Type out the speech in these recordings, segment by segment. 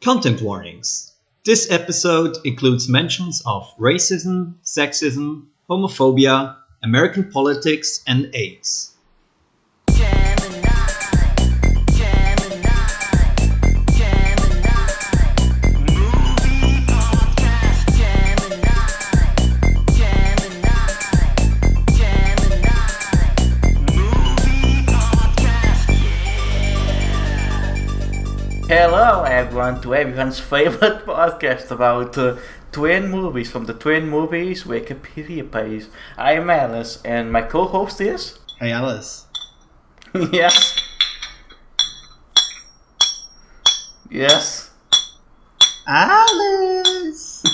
Content warnings. This episode includes mentions of racism, sexism, homophobia, American politics, and AIDS. Hello everyone to everyone's favorite podcast about twin movies from the Twin Movies Wikipedia page. I'm Alice and my co-host is... Hey Alice. Yes. Yes. Alice!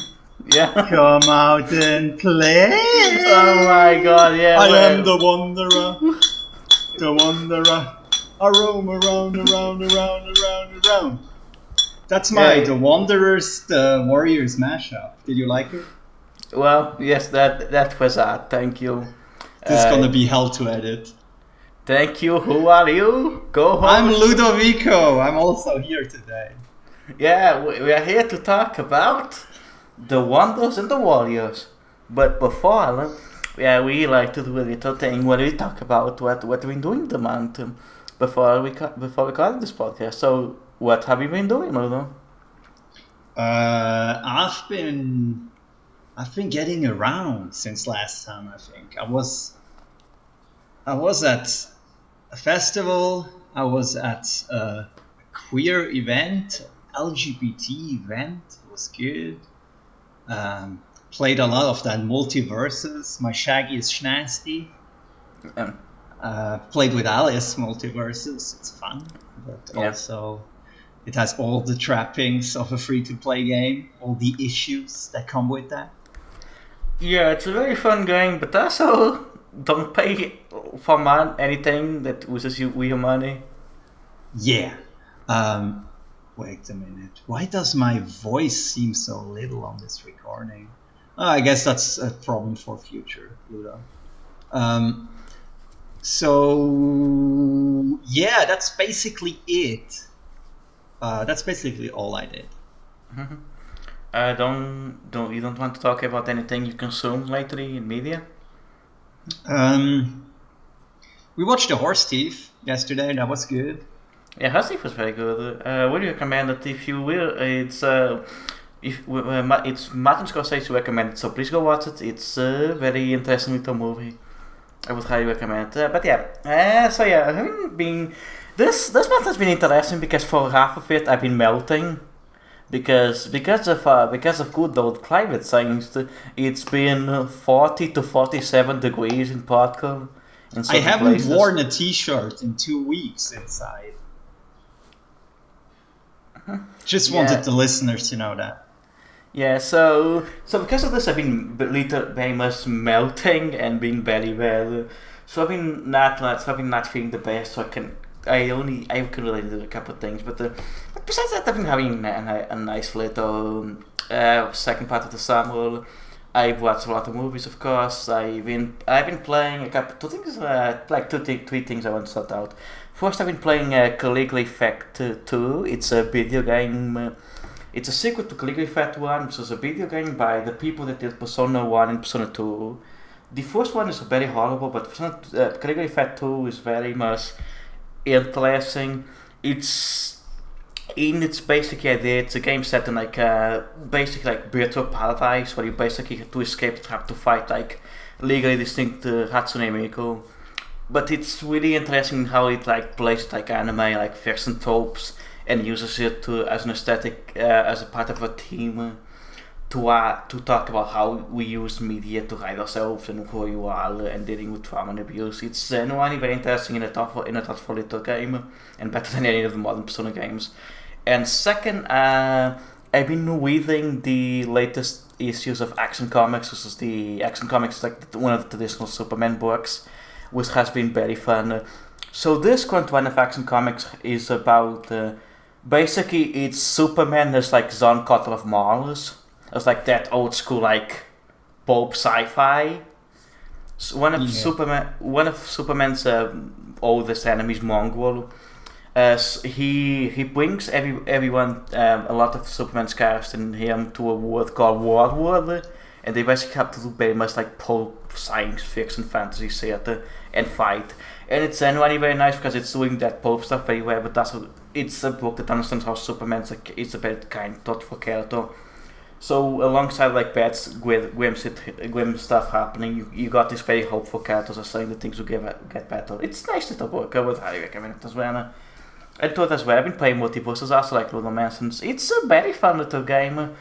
Yeah. Come out and play! Oh my god, yeah. I am the wanderer. The wanderer. I roam around. That's my The Wanderers, The Warriors mashup. Did you like it? Well, yes, that was that. Thank you. This is gonna be hell to edit. Thank you. Who are you? Go home. I'm Ludovico. I'm also here today. Yeah, we are here to talk about the Wonders and the Warriors. But before, we like to do a little thing where we talk about what we've been doing the month before recording this podcast. So, what have you been doing, Ludo? I've been getting around since last time. I think I was at a festival. I was at a queer event, LGBT event. It was good. Played a lot of that Multiverses. My Shaggy is Schnasty. Played with Alice Multiverses. It's fun, but also it has all the trappings of a free-to-play game, all the issues that come with that. Yeah, it's a very fun game, but also don't pay for anything that uses your money. Yeah. Wait a minute. Why does my voice seem so little on this recording? I guess that's a problem for future, Ludo. So yeah, that's basically it. That's basically all I did. Mm-hmm. You don't want to talk about anything you consumed lately in media? We watched The Horse Thief yesterday. That was good. Yeah, Horse Thief was very good. Would you recommend it if you will? It's Martin Scorsese recommended, so please go watch it. It's a very interesting little movie. I would highly recommend it. But yeah, this month has been interesting because for half of it I've been melting because of good old climate science. It's been 40 to 47 degrees in Portugal. I haven't worn a t-shirt in 2 weeks inside. Just wanted the listeners to know that. Yeah, so because of this, I've been very much melting and been very well. So I've been not feeling the best. So I can relate to a couple of things, but besides that, I've been having a nice little second part of the summer. I've watched a lot of movies, of course. I've been playing three things I want to start out. First, I've been playing Caligula Effect 2. It's a video game. It's a sequel to Caligula Effect 1, which is a video game by the people that did Persona 1 and Persona 2. The first one is very horrible, but Caligula Effect 2 is very much interesting. It's basic idea. It's a game set in virtual paradise where you basically to escape have to fight legally distinct Hatsune Miku. But it's really interesting how it plays anime, fashion tropes, and uses it as an aesthetic, as a part of a team to talk about how we use media to hide ourselves and who you are and dealing with trauma and abuse. It's genuinely very interesting in a thoughtful little game, and better than any of the modern Persona games. And second, I've been reading the latest issues of Action Comics. This is the Action Comics, one of the traditional Superman books, which has been very fun. So this current one of Action Comics is about basically it's Superman as John Carter of Mars. It's that old school pulp sci-fi. So one of Superman's oldest enemies, Mongol, He brings everyone, a lot of Superman's cast and him, to a world called War, and they basically have to do very much like pulp science fiction fantasy theater and fight. And it's genuinely very nice because it's doing that pulp stuff very well, but it's a book that understands how Superman's is a very kind, thoughtful character. So alongside like bad grim stuff happening, you got these very hopeful characters are saying that things will get better. It's nice little book. I would highly recommend it as well. I thought as well. I've been playing Multiverses also, like Ludo mentions. It's a very fun little game.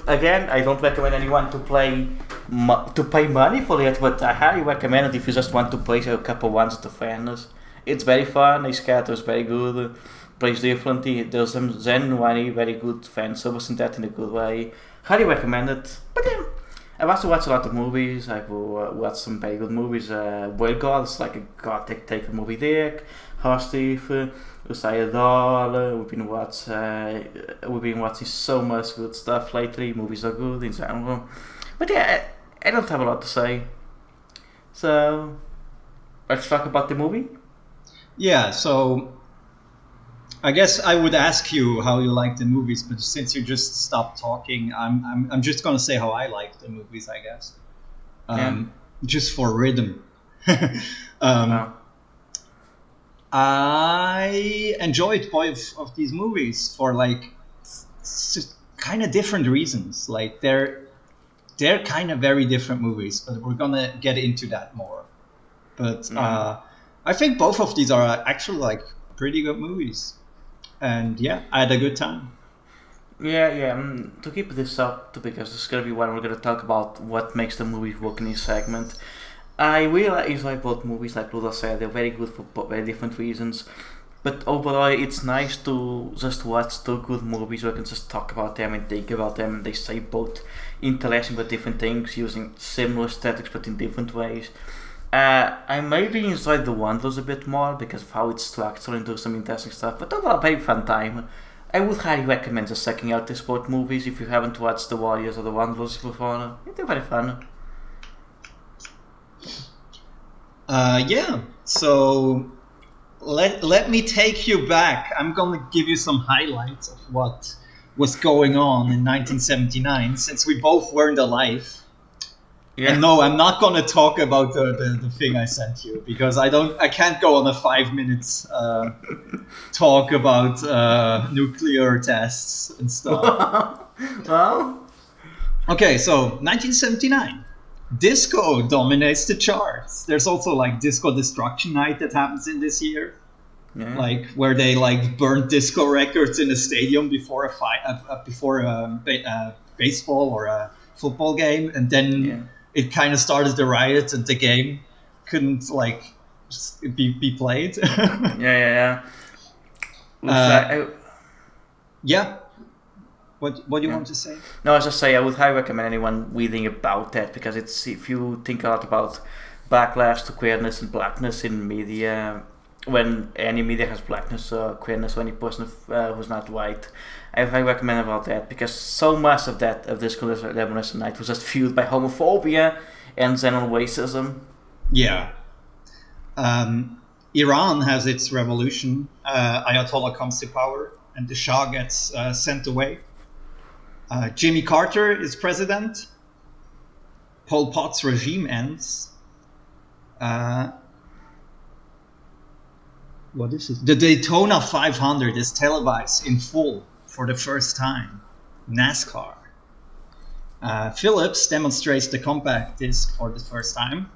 Again, I don't recommend anyone to pay money for it, but I highly recommend it if you just want to play a couple ones with the friends. It's very fun. His character is very good. Plays differently. There's some genuinely very good fan service in that, in a good way. Highly recommend it. But yeah, I've also watched a lot of movies. I've watched some very good movies. Wild Gods, like a gothic take movie deck. Horse Thief, Usaya Doll. We've been watching so much good stuff lately. Movies are good in general. But yeah, I don't have a lot to say. So let's talk about the movie. Yeah, so I guess I would ask you how you like the movies, but since you just stopped talking, I'm just gonna say how I like the movies, I guess. Just for rhythm. Wow. I enjoyed both of these movies for like kind of different reasons. Like they're kind of very different movies, but we're gonna get into that more. But I think both of these are actually like pretty good movies. And yeah, I had a good time. Yeah. To keep this up, because this is gonna be when we're gonna talk about what makes the movie work in this segment. I really enjoy both movies, like Ludo said. They're very good for very different reasons. But overall, it's nice to just watch two good movies where I can just talk about them and think about them, and they say both interesting but different things, using similar aesthetics but in different ways. I maybe enjoyed The Wanderers a bit more because of how it's structured and does some interesting stuff, but overall, very fun time. I would highly recommend just checking out these both movies if you haven't watched The Warriors or The Wanderers before. They're very fun. Yeah, so let me take you back. I'm gonna give you some highlights of what was going on in 1979, since we both weren't alive. Yeah. And no, I'm not gonna talk about the thing I sent you because I can't go on a 5 minutes talk about nuclear tests and stuff. Well, okay, so 1979. Disco dominates the charts. There's also like Disco Destruction Night that happens in this year, like where they like burn disco records in a stadium before a fight, before a baseball or a football game, and then it kind of started the riots, and the game couldn't like be played. Yeah. Yeah. What do you want to say? No, I was just saying I would highly recommend anyone reading about that, because it's, if you think a lot about backlash to queerness and blackness in media, when any media has blackness or queerness or any person who's not white, I highly recommend about that, because so much of this Revolution Night was just fueled by homophobia and general racism. Yeah. Iran has its revolution. Ayatollah comes to power, and the Shah gets sent away. Jimmy Carter is president. Pol Pot's regime ends. What is it? The Daytona 500 is televised in full for the first time. NASCAR. Philips demonstrates the compact disc for the first time.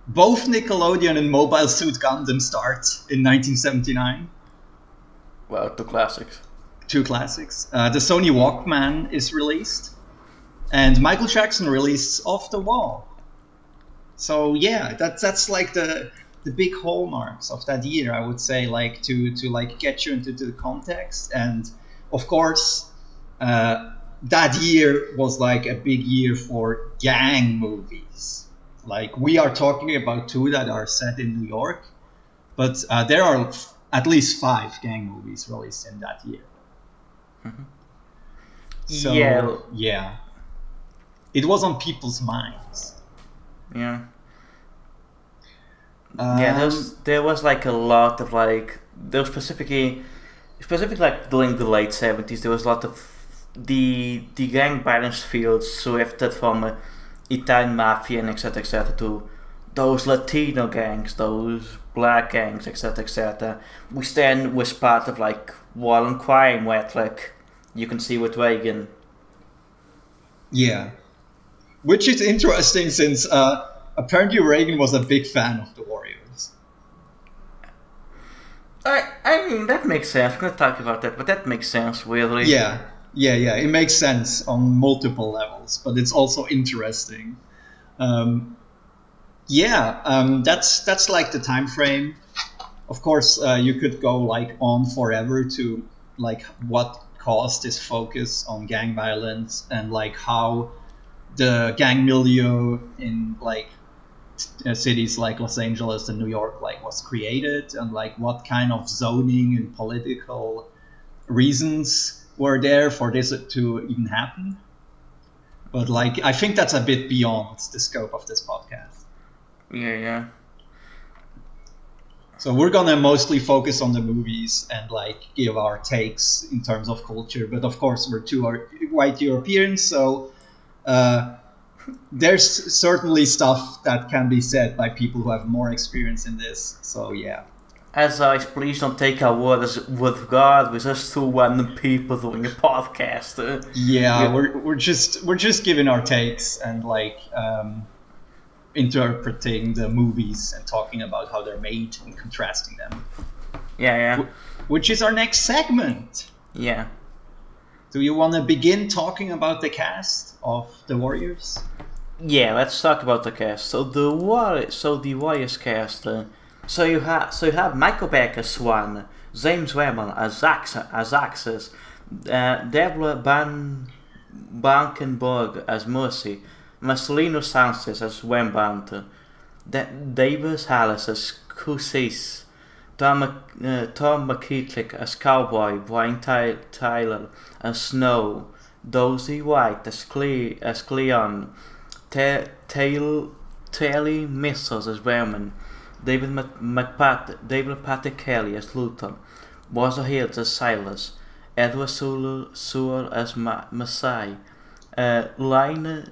Both Nickelodeon and Mobile Suit Gundam start in 1979. Well, two classics. The Sony Walkman is released, and Michael Jackson released Off the Wall. So yeah, that's like the big hallmarks of that year, I would say, like to like get you into the context. And of course, that year was like a big year for gang movies. Like we are talking about two that are set in New York, but there are at least 5 gang movies released in that year. Mm-hmm. So, yeah, it was on people's minds. Yeah. There was like a lot of like there was specifically like during the late 70s, there was a lot of the gang violence fields shifted from Italian mafia and etc. to those Latino gangs, those black gangs, etc. Which then was part of like violent crime, where like you can see with Reagan. Yeah, which is interesting since apparently Reagan was a big fan of the Warriors. I mean, that makes sense. I'm going to talk about that, but that makes sense, really. Yeah. It makes sense on multiple levels, but it's also interesting. That's like the time frame. Of course, you could go like on forever to like what caused this focus on gang violence and like how the gang milieu in like cities like Los Angeles and New York like was created, and like what kind of zoning and political reasons were there for this to even happen. But like I think that's a bit beyond the scope of this podcast. Yeah. So we're gonna mostly focus on the movies and like give our takes in terms of culture. But of course, we're two white Europeans, so there's certainly stuff that can be said by people who have more experience in this. So yeah. As always, please don't take our word as with God. We're just two random people doing a podcast. We're just giving our takes and like interpreting the movies and talking about how they're made and contrasting them. Yeah. Which is our next segment. Yeah. Do you want to begin talking about the cast of The Warriors? Yeah, let's talk about the cast. So the Warriors cast. So you have Michael Beck as Swan, James Webber as Axis, Deborah Bankenberg as Mercy, Marcelino Sanchez as Rembrandt, Davis Harris as Cusis, Tom McKittrick as Cowboy, Brian Tyler as Snow, Dozie White as Cleon, Telly Missers as Vermin, David Patrick Kelly as Luther, Walter Hills as Silas, Edward Sewell as Masai, Line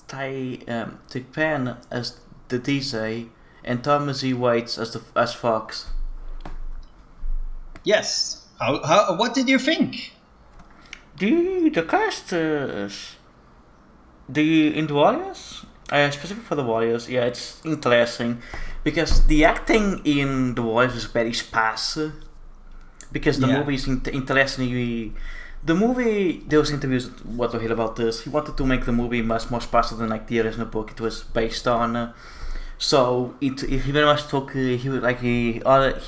Tickpen as the DJ, and Thomas E. Waits as Fox. Yes. How? What did you think? The cast in the Warriors, specifically for the Warriors, yeah, it's interesting because the acting in the Warriors is very sparse. Because the movie is interesting. The movie, there was interviews with Walter Hill about this. He wanted to make the movie much more sparse than like the original book it was based on. So he very much took he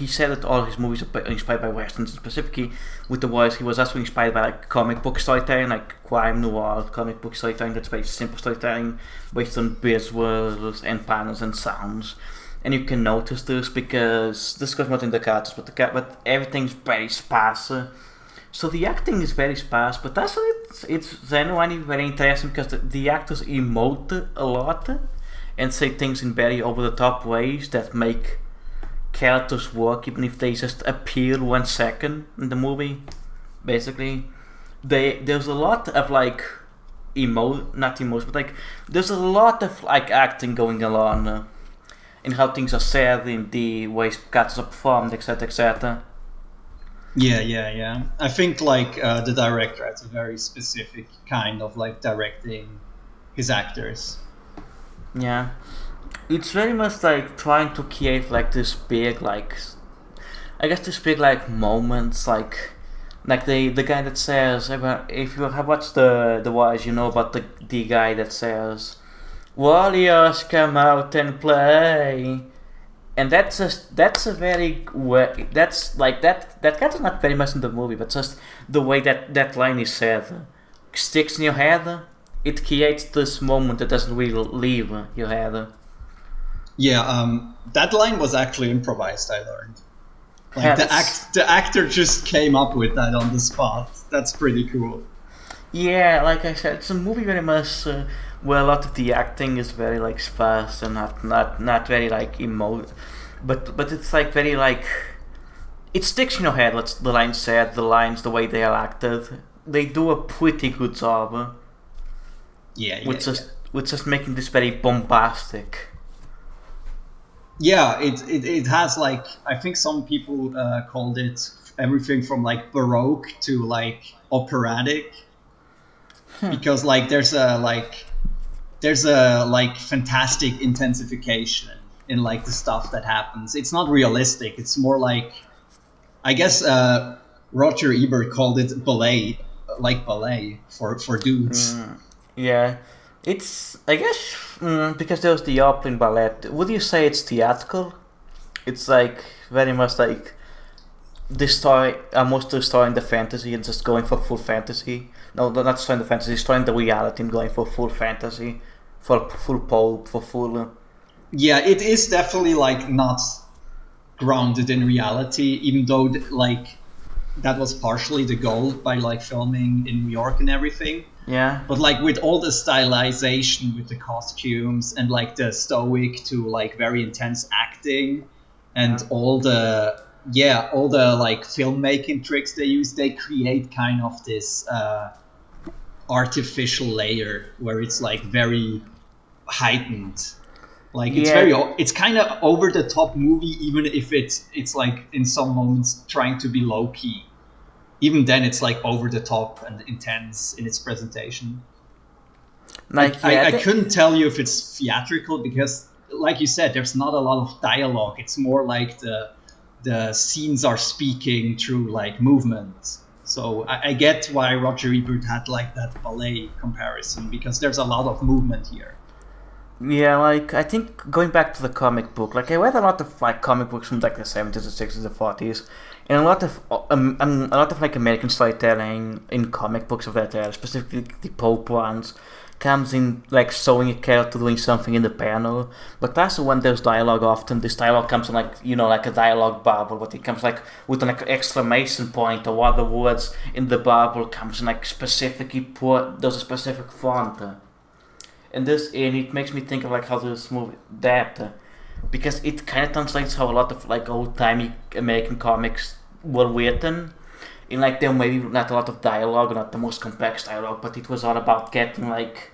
said that all his movies are inspired by westerns. Specifically with the Warriors, he was also inspired by like comic book storytelling, like crime noir comic book storytelling. That's very simple storytelling based on visuals and panels and sounds. And you can notice this because this goes not in the characters, but everything's very sparse. So the acting is very sparse, but also it's genuinely very interesting because the actors emote a lot and say things in very over-the-top ways that make characters work, even if they just appear 1 second in the movie. Basically, there's a lot of like but like there's a lot of like acting going on in how things are said, in the ways characters are performed, etc. Yeah. I think like the director has a very specific kind of like directing his actors. Yeah, it's very much like trying to create like this big like, I guess this big like moments like the guy that says, if you have watched the Warriors, you know about the guy that says, Warriors come out and play. And that's a very that's like that character's not very much in the movie, but just the way that line is said sticks in your head. It creates this moment that doesn't really leave your head. Yeah, that line was actually improvised, I learned. Like the actor just came up with that on the spot. That's pretty cool. Yeah, like I said, it's a movie very much where a lot of the acting is very like sparse and not very like emote, but it's like very like it sticks in your head. What the lines said, the lines, the way they are acted. They do a pretty good job. With just making this very bombastic. Yeah, it has like, I think some people called it everything from like Baroque to like operatic, because like there's a like fantastic intensification in like the stuff that happens. It's not realistic. It's more like, I guess Roger Ebert called it ballet, like ballet for dudes. Yeah. It's, I guess, because there's the opening ballet. Would you say it's theatrical? It's like very much like almost destroying the fantasy and just going for full fantasy. No, not destroying the fantasy, destroying the reality and going for full fantasy, for full pulp, for full. Yeah, it is definitely like not grounded in reality, even though like that was partially the goal by like filming in New York and everything. Yeah. But like with all the stylization with the costumes and like the stoic to like very intense acting and all the like filmmaking tricks they use, they create kind of this artificial layer where it's like very heightened. Like it's kind of over the top movie, even if it's like in some moments trying to be low key. Even then, it's like over the top and intense in its presentation. Like I couldn't tell you if it's theatrical because, like you said, there's not a lot of dialogue. It's more like the scenes are speaking through like movement. So I get why Roger Ebert had like that ballet comparison, because there's a lot of movement here. Yeah, like I think going back to the comic book, like I read a lot of like comic books from like the 70s, the 60s, the 40s, and a lot of like American storytelling in comic books of that era, specifically the pulp ones, comes in like showing a character doing something in the panel. But also when there's dialogue, often this dialogue comes in like, you know, like a dialogue bubble, but it comes like with an exclamation point or other words in the bubble comes in like specifically put, there's a specific font. And it makes me think of like how this movie because it kind of translates how a lot of like old-timey American comics were written. In like there maybe not a lot of dialogue, not the most complex dialogue, but it was all about getting like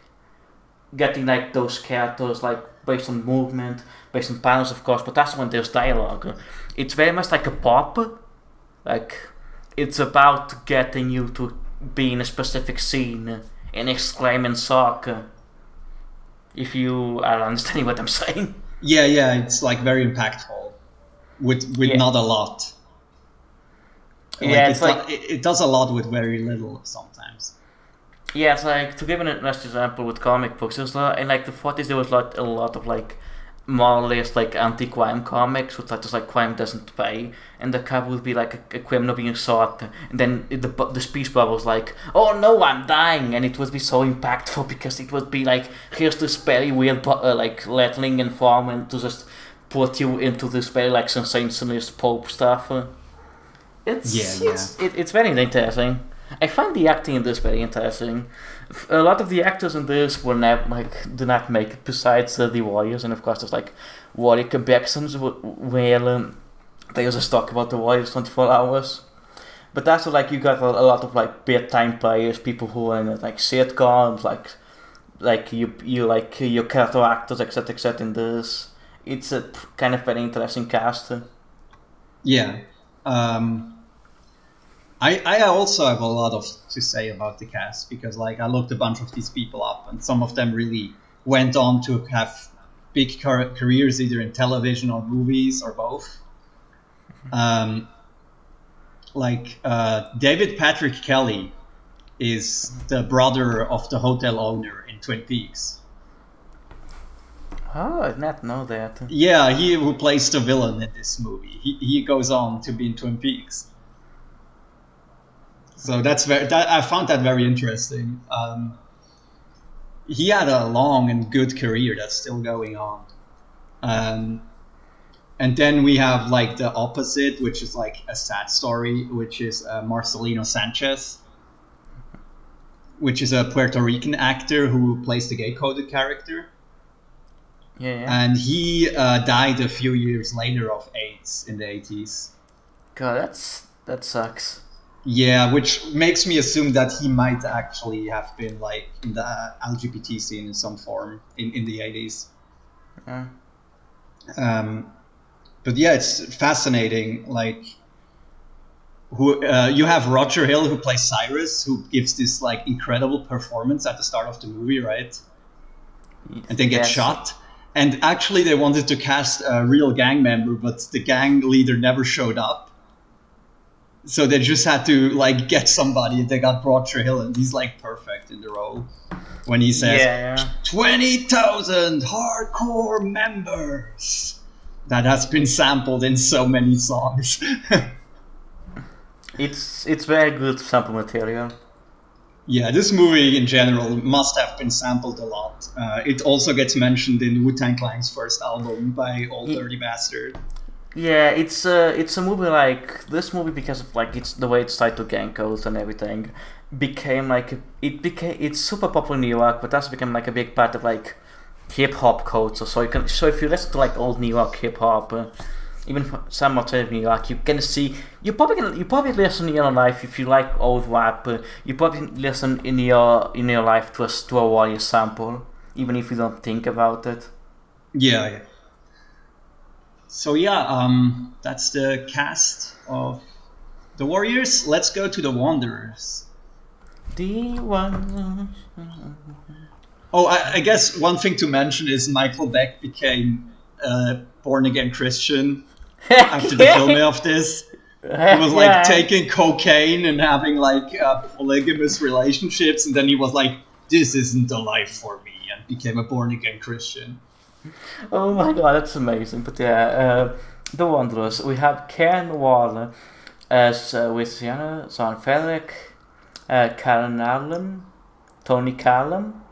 those characters like based on movement, based on panels of course, but that's when there's dialogue. It's very much like a pop. Like it's about getting you to be in a specific scene and exclaim and shock. If you are understanding what I'm saying. Yeah, it's like very impactful with not a lot. Like, it does a lot with very little sometimes. Yeah, it's like, to give an example with comic books, there's in like the 40s there was a lot of like more or less like anti-crime comics, which just like crime doesn't pay, and the cover would be like a criminal being shot, and then the speech bubble was like, oh no, I'm dying, and it would be so impactful because it would be like, here's this very weird like lettering and form, and to just put you into this very like sensationalist pulp stuff. It's very interesting. I find the acting in this very interesting. A lot of the actors in this were do not make it, besides the Warriors, and of course there's like Warrior comparisons where they just talk about the Warriors 24 hours. But also like you got a lot of like big-time players, people who are in like sitcoms, like you like your character actors, etc. in this. It's a kind of very interesting cast. Yeah. I also have a lot to say about the cast, because like I looked a bunch of these people up, and some of them really went on to have big careers either in television or movies or both. David Patrick Kelly is the brother of the hotel owner in Twin Peaks. Oh, I did not know that. Yeah, he who plays the villain in this movie. He goes on to be in Twin Peaks. So I found that very interesting. He had a long and good career that's still going on. And then we have like the opposite, which is like a sad story, which is Marcelino Sanchez, which is a Puerto Rican actor who plays the gay-coded character. Yeah. And he died a few years later of AIDS in the 80s. god, that sucks. Yeah, which makes me assume that he might actually have been like in the LGBT scene in some form in the 80s. Yeah. But yeah, it's fascinating. Like, who you have Roger Hill who plays Cyrus, who gives this like incredible performance at the start of the movie, right? And then gets shot. And actually, they wanted to cast a real gang member, but the gang leader never showed up. So they just had to like get somebody, and they got Roger Hill, and he's like perfect in the role when he says 20,000 hardcore members. That has been sampled in so many songs. It's very good sample material. Yeah, this movie in general must have been sampled a lot. It also gets mentioned in Wu-Tang Clan's first album by Old Dirty Bastard. Yeah, it's a movie like this movie because of like it's the way it's tied to gang codes and everything became like it's super popular in New York, but that's become like a big part of like hip hop culture. So if you listen to like old New York hip hop, even some alternative New York, you can see you probably listen in your life if you like old rap. You probably listen in your life to a Warrior sample, even if you don't think about it. Yeah. So that's the cast of the Warriors. Let's go to the Wanderers. The Wanderers. Oh, I guess one thing to mention is Michael Beck became a born-again Christian after the filming of this. He was like taking cocaine and having like polygamous relationships, and then he was like, "This isn't the life for me," and became a born-again Christian. Oh my god, that's amazing. But yeah, the Wanderers. We have Ken Waller as Louisiana, John Frederick, Karen Allen, Tony Callum,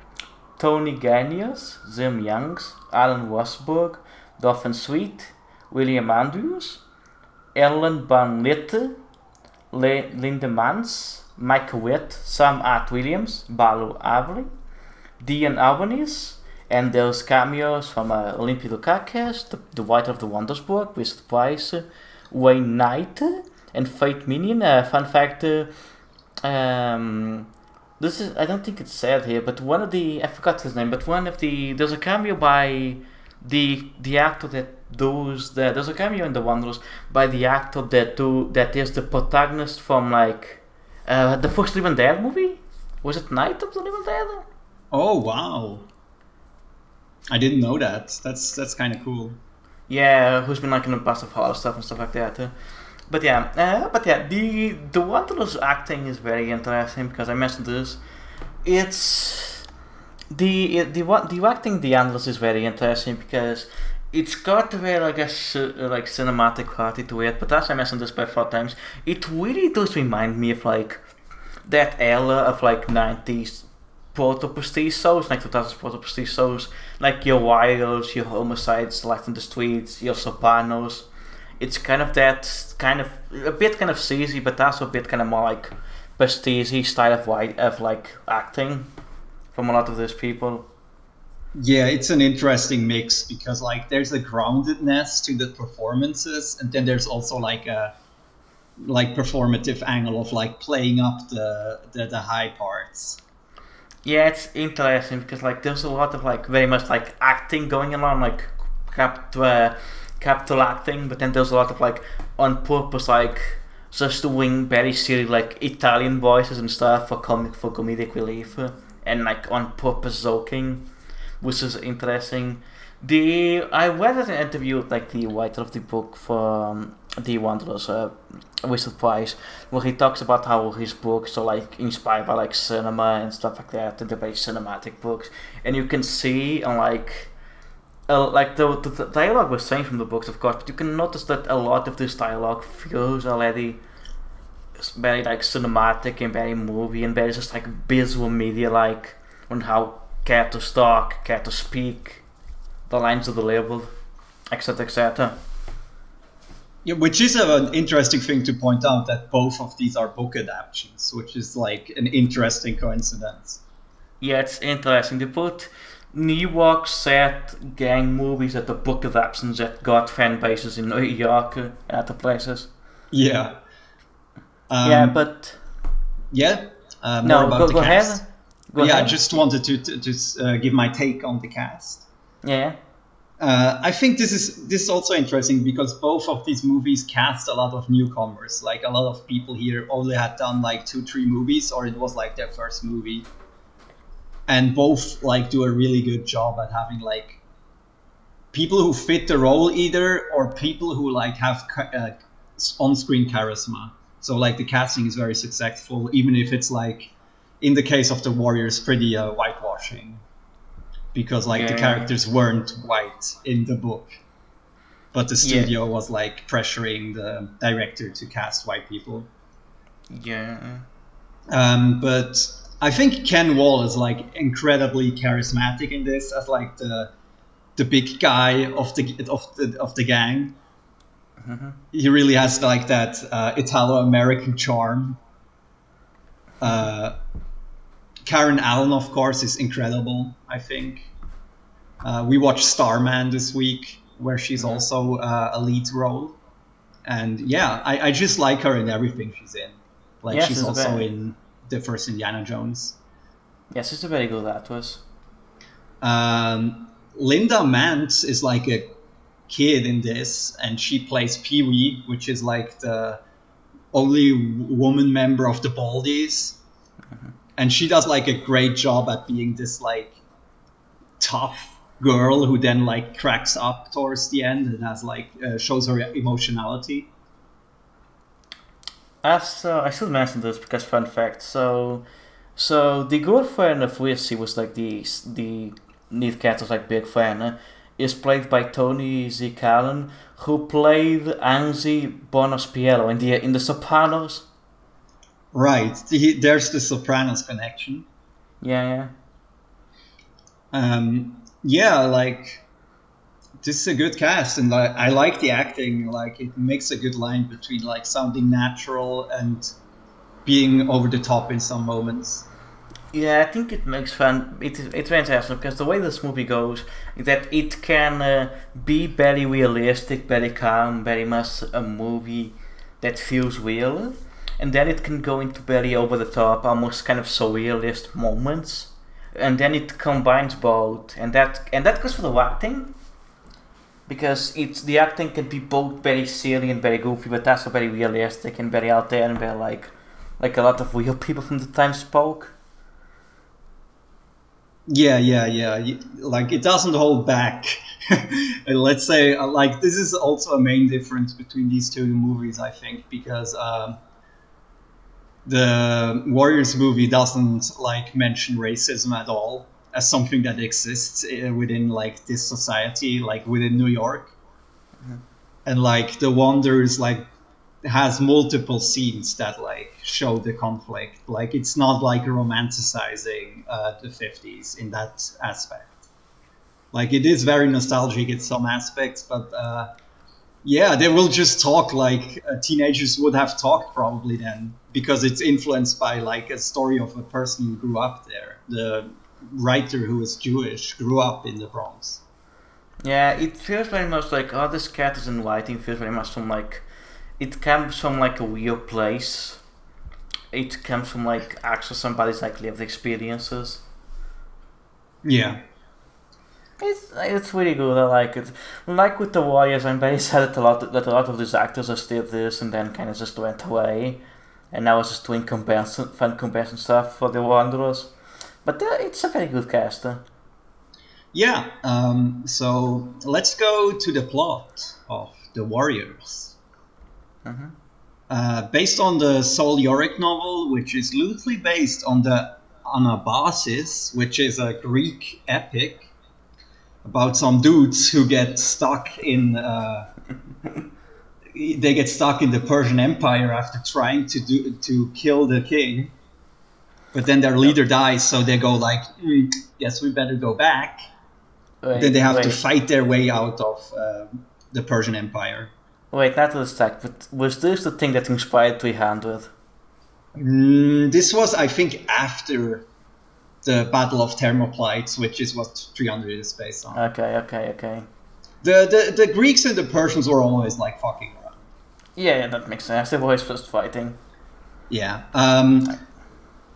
Tony Ganius, Jim Youngs, Alan Wasberg, Dauphin Sweet, William Andrews, Ellen Van Litte, Linda Mans, Mike Witt, Sam Art Williams, Balu Avery, Dean Albanese, and there's cameos from Olympia Dukakis, the Writer of the Wonders book, Wizard Price, Wayne Knight, and Faith Minion. Fun fact, this is, I don't think it's said here, but I forgot his name, but there's a cameo by the actor there's a cameo in The Wanderers by the actor that is the protagonist from like the first Living Dead movie. Was it Night of the Living Dead? Oh wow, I didn't know that. That's kind of cool. Yeah, who's been like in a bunch of horror stuff and stuff like that. But yeah, the Wanderers acting is very interesting because I mentioned this. It's the acting the Wanderers is very interesting because it's got a very like cinematic quality to it. But as I mentioned this by 4 times, it really does remind me of like that era of like 90s proto-prestige shows, like 2000s proto-prestige shows, like your Wires, your Homicides, Life in the Streets, your Sopranos. It's kind of a bit kind of sleazy, but also a bit kind of more like prestige style of like acting from a lot of those people. Yeah, it's an interesting mix because like there's a groundedness to the performances, and then there's also like a performative angle of like playing up the high parts. Yeah, it's interesting because like there's a lot of like very much like acting going on, like capital acting, but then there's a lot of like on purpose like just doing very silly like Italian voices and stuff for comedic relief, and like on purpose joking, which is interesting. I read an interview with like the writer of the book for The Wanderers, Wizard Price, where he talks about how his books are like inspired by like cinema and stuff like that, and they're very cinematic books, and you can see and like the dialogue was changed from the books, of course, but you can notice that a lot of this dialogue feels already very like cinematic and very movie and very just like visual media like, on how characters talk, characters speak, the lines are delivered, etc., etc. Yeah, which is an interesting thing to point out, that both of these are book adaptations, which is like an interesting coincidence. Yeah, it's interesting. They put New York set gang movies at the book adaptations that got fan bases in New York and other places. Yeah. Yeah, but Yeah. More no, about the go cast. ahead. Go Yeah, I ahead. just wanted to give my take on the cast. Yeah. I think this is also interesting because both of these movies cast a lot of newcomers. Like a lot of people here only had done like 2-3 movies, or it was like their first movie, and both like do a really good job at having like people who fit the role either, or people who like have on-screen charisma. So like the casting is very successful, even if it's like in the case of the Warriors, pretty whitewashing. Because like the Yeah. characters weren't white in the book, but the Yeah. studio was like pressuring the director to cast white people. Yeah. But I think Ken Wall is like incredibly charismatic in this as like the big guy of the gang. He really has like that Italo-American charm. Karen Allen, of course, is incredible. I think we watched Starman this week, where she's also a lead role, and yeah, I just like her in everything she's in. Like Yes, she's it's also very. in the first Indiana Jones. Yes, it's a very good actress. Linda Mance is like a kid in this, and she plays Pee Wee, which is like the only woman member of the Baldies. And she does like a great job at being this like tough girl who then like cracks up towards the end and has like shows her emotionality. As I should mention this because fun fact. So the girlfriend of Wissy was like the lead character's like big fan. Is played by Tony Z. Callan, who played Angie Bonaspiello in the Sopranos. Right, there's the Sopranos connection. Yeah. Yeah, like this is a good cast, and like, I like the acting. Like it makes a good line between like sounding natural and being over the top in some moments. Yeah, I think it makes fun. It's very interesting because the way this movie goes is that it can be very realistic, very calm, very much a movie that feels real, and then it can go into very over the top, almost kind of surrealist moments, and then it combines both, and that goes for the acting because the acting can be both very silly and very goofy, but also very realistic and very out there and very like a lot of real people from the time spoke. Yeah. Like it doesn't hold back. And let's say like this is also a main difference between these two movies, I think, because the Warriors movie doesn't like mention racism at all as something that exists within like this society, like within New York. And like the Wonders like has multiple scenes that like show the conflict. Like it's not like romanticizing the 50s in that aspect. Like it is very nostalgic in some aspects, but yeah, they will just talk like teenagers would have talked probably then, because it's influenced by like a story of a person who grew up there. The writer, who is Jewish, grew up in the Bronx. Yeah, it feels very much like this cat is in writing feels very much from like it comes from like a real place. It comes from like actually somebody's like lived experiences. Yeah. It's really good. I like it. Like with the Warriors, I'm very sad that a lot of these actors are still this and then kind of just went away, and now it's just doing fun convention stuff for the Wanderers. But it's a very good cast. Yeah. So let's go to the plot of The Warriors. Based on the Sol Yorick novel, which is loosely based on the Anabasis, which is a Greek epic about some dudes who get stuck in they get stuck in the Persian Empire after trying to kill the king, but then their leader dies, so they go like, guess we better go back. Then they have to fight their way out of the Persian Empire. Wait, not to distract, but was this the thing that inspired 300? This was, I think, after the Battle of Thermopylae, which is what 300 is based on. Okay. The Greeks and the Persians were always like fucking around. Yeah, that makes sense. The boys first fighting. Yeah.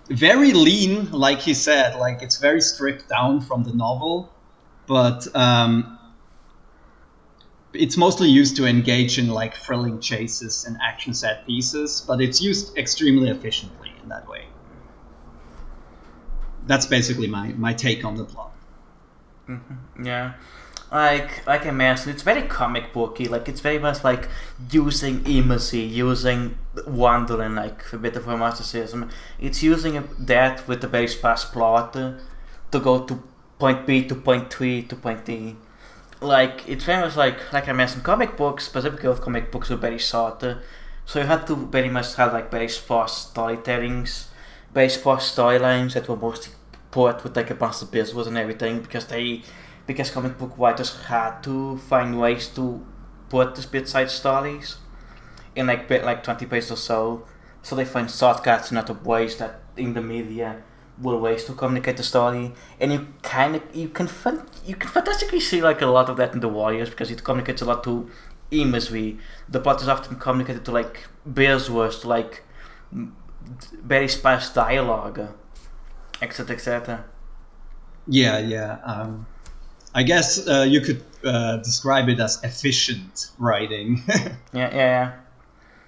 Very lean, like you said. Like it's very stripped down from the novel, but it's mostly used to engage in like thrilling chases and action set pieces. But it's used extremely efficiently in that way. That's basically my take on the plot. Yeah. Like I mentioned, it's very comic booky. Like it's very much like using imagery, using wonder, and like a bit of romanticism. It's using that with the very sparse plot to go to point B to point 3 to point D. Like it's very much like I mentioned, comic books, specifically of comic books, are very short. So you had to very much have like very sparse storytellings, very sparse storylines that were mostly put with like a bunch of visuals and everything because comic book writers had to find ways to put these bit-sized stories in like 20 pages or so. So they find shortcuts and other ways that in the media were ways to communicate the story. And you can fantastically see like a lot of that in The Warriors because it communicates a lot to imagery. The plot is often communicated to like visuals, to like very sparse dialogue, etc. etc. Yeah. I guess you could describe it as efficient writing. Yeah.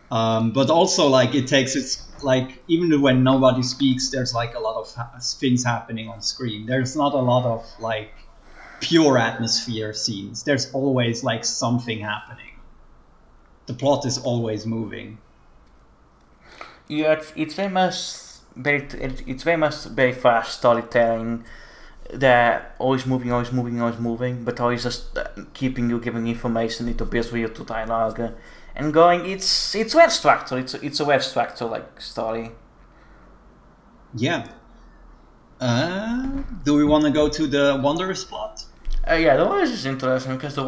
But also, like, it takes its, like, even when nobody speaks, there's, like, a lot of things happening on screen. There's not a lot of, like, pure atmosphere scenes. There's always, like, something happening. The plot is always moving. Yeah, it's very much very fast storytelling. They're always moving, but always just keeping you giving information into visual to dialogue and going. It's well structured. It's a well structured like story. Yeah. Do we want to go to the Wanderers plot? Yeah, the Warriors is interesting because the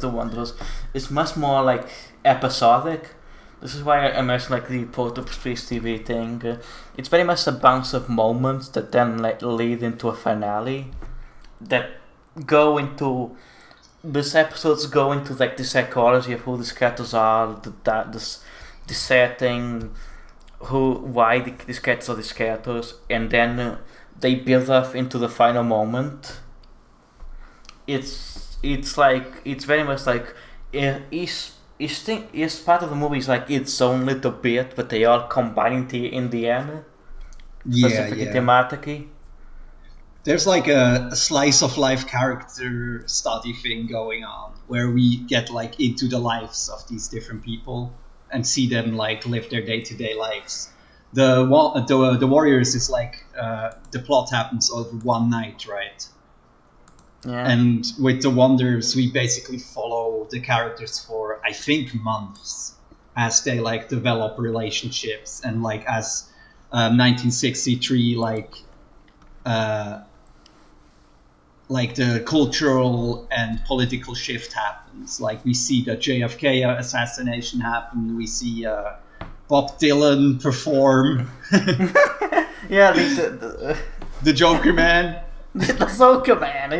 Wanderers is much more like episodic. This is why I mentioned like the Port of Streets TV thing. It's very much a bunch of moments that then like lead into a finale that go into these episodes go into like the psychology of who these characters are, the setting, why these characters are these characters, and then they build up into the final moment. It's very much like each part of the movie is like its own little bit, but they all combine in the end, specifically thematically. There's like a slice of life character study thing going on where we get like into the lives of these different people and see them like live their day-to-day lives. The Warriors is like the plot happens over one night, right? Yeah. And with the Wanderers, we basically follow the characters for I think months as they like develop relationships and like as 1963 like the cultural and political shift happens. Like we see the JFK assassination happen. We see Bob Dylan perform. Yeah, the Joker Man. The Soca Man.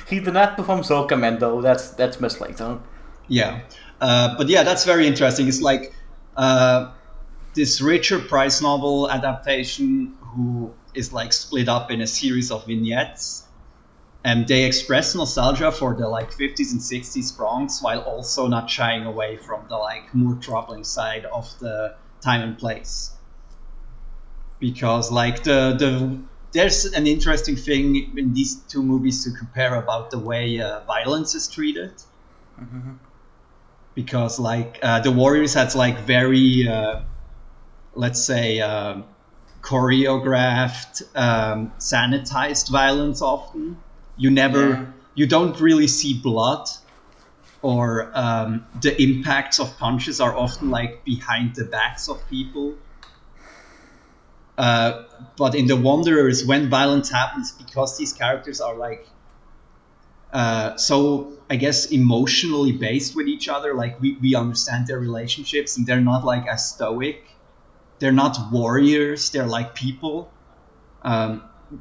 He did not perform Soca Man though. That's much later. Yeah, but yeah, that's very interesting. It's like this Richard Price novel adaptation who is like split up in a series of vignettes, and they express nostalgia for the like 50s and 60s Bronx while also not shying away from the like more troubling side of the time and place. Because like there's an interesting thing in these two movies to compare about the way violence is treated. Mm-hmm. Because like the Warriors had like very let's say choreographed sanitized violence often. You don't really see blood, or the impacts of punches are often like behind the backs of people. But in the Wanderers, when violence happens, because these characters are like so I guess emotionally based with each other, like we understand their relationships, and they're not like as stoic. They're not warriors. They're like people.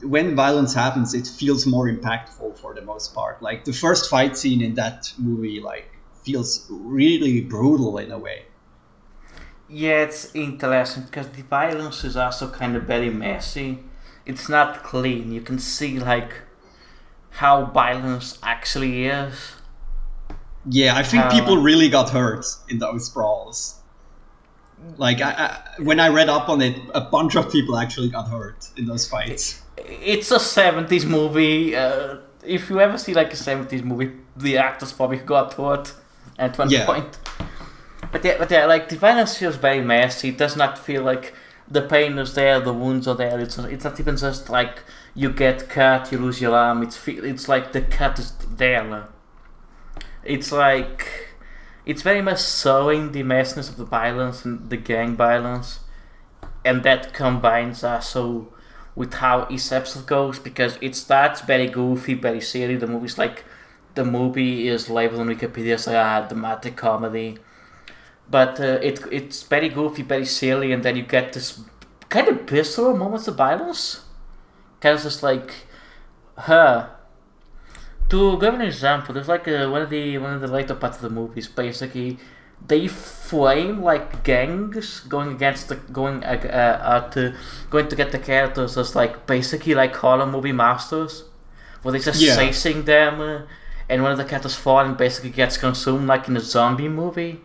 When violence happens, it feels more impactful for the most part. Like the first fight scene in that movie, like feels really brutal in a way. Yeah, it's interesting because the violence is also kind of very messy. It's not clean. You can see like how violence actually is. Yeah, I think people really got hurt in those brawls. Like, when I read up on it, a bunch of people actually got hurt in those fights. It's a 70s movie. If you ever see like a 70s movie, the actors probably got hurt at one point. But yeah, like the violence feels very messy. It does not feel like the pain is there, the wounds are there. It's not even just like you get cut, you lose your arm. It's like the cut is there. It's like it's very much showing the messiness of the violence and the gang violence, and that combines also with how each episode goes, because it starts very goofy, very silly. The movie is labeled on Wikipedia as a dramatic comedy, but it's very goofy, very silly, and then you get this kind of visceral moments of violence. Kind of just like, To give an example, there's like one of the later parts of the movies. Basically, they frame like gangs going to get the characters as like basically like horror movie masters, where they're just chasing them, and one of the characters falls and basically gets consumed like in a zombie movie.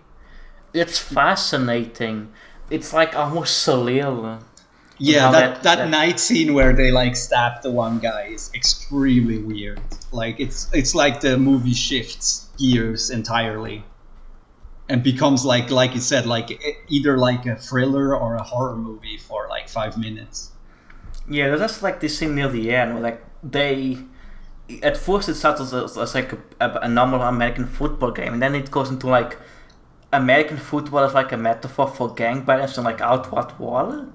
It's fascinating. It's like almost surreal. Yeah, that night scene where they like stab the one guy is extremely weird. Like it's like the movie shifts gears entirely and becomes like you said, like either like a thriller or a horror movie for like 5 minutes. Yeah, there's just like this scene near the end where like they at first it starts as like a normal American football game, and then it goes into like American football as like a metaphor for gang violence and like outward war.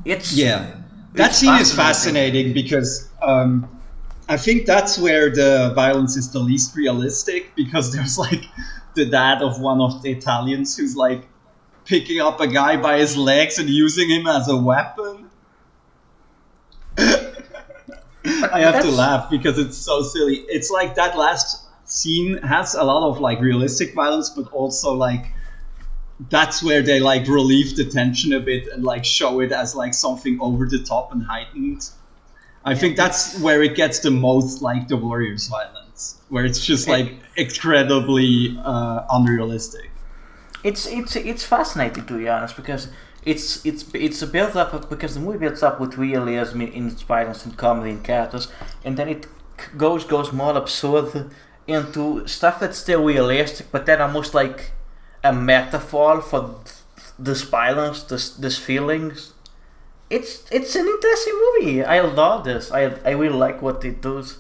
That scene is fascinating because I think that's where the violence is the least realistic, because there's like the dad of one of the Italians who's like picking up a guy by his legs and using him as a weapon. I have to laugh because it's so silly. It's like that last scene has a lot of like realistic violence, but also like that's where they like relieve the tension a bit and like show it as like something over the top and heightened. I think that's where it gets the most like the Warriors violence, where it's just like incredibly unrealistic. It's fascinating, to be honest, because it's a build up, because the movie builds up with realism in its violence and comedy and characters, and then it goes more absurd into stuff that's still realistic, but then almost like a metaphor for this violence, this feelings. It's an interesting movie. I love this. I really like what it does.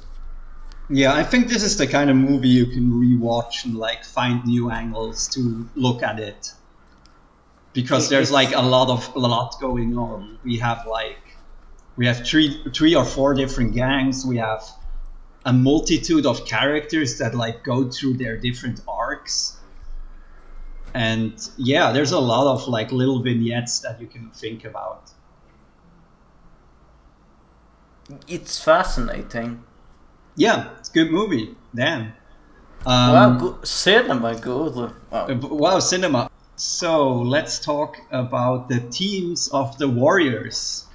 Yeah, I think this is the kind of movie you can rewatch and like find new angles to look at it, because there's like a lot going on. We have three or four different gangs. We have a multitude of characters that like go through their different arcs. And yeah, there's a lot of like little vignettes that you can think about. It's fascinating. Yeah, it's a good movie. Damn. Wow, good. Cinema, good. Wow, cinema. So let's talk about the teams of the Warriors.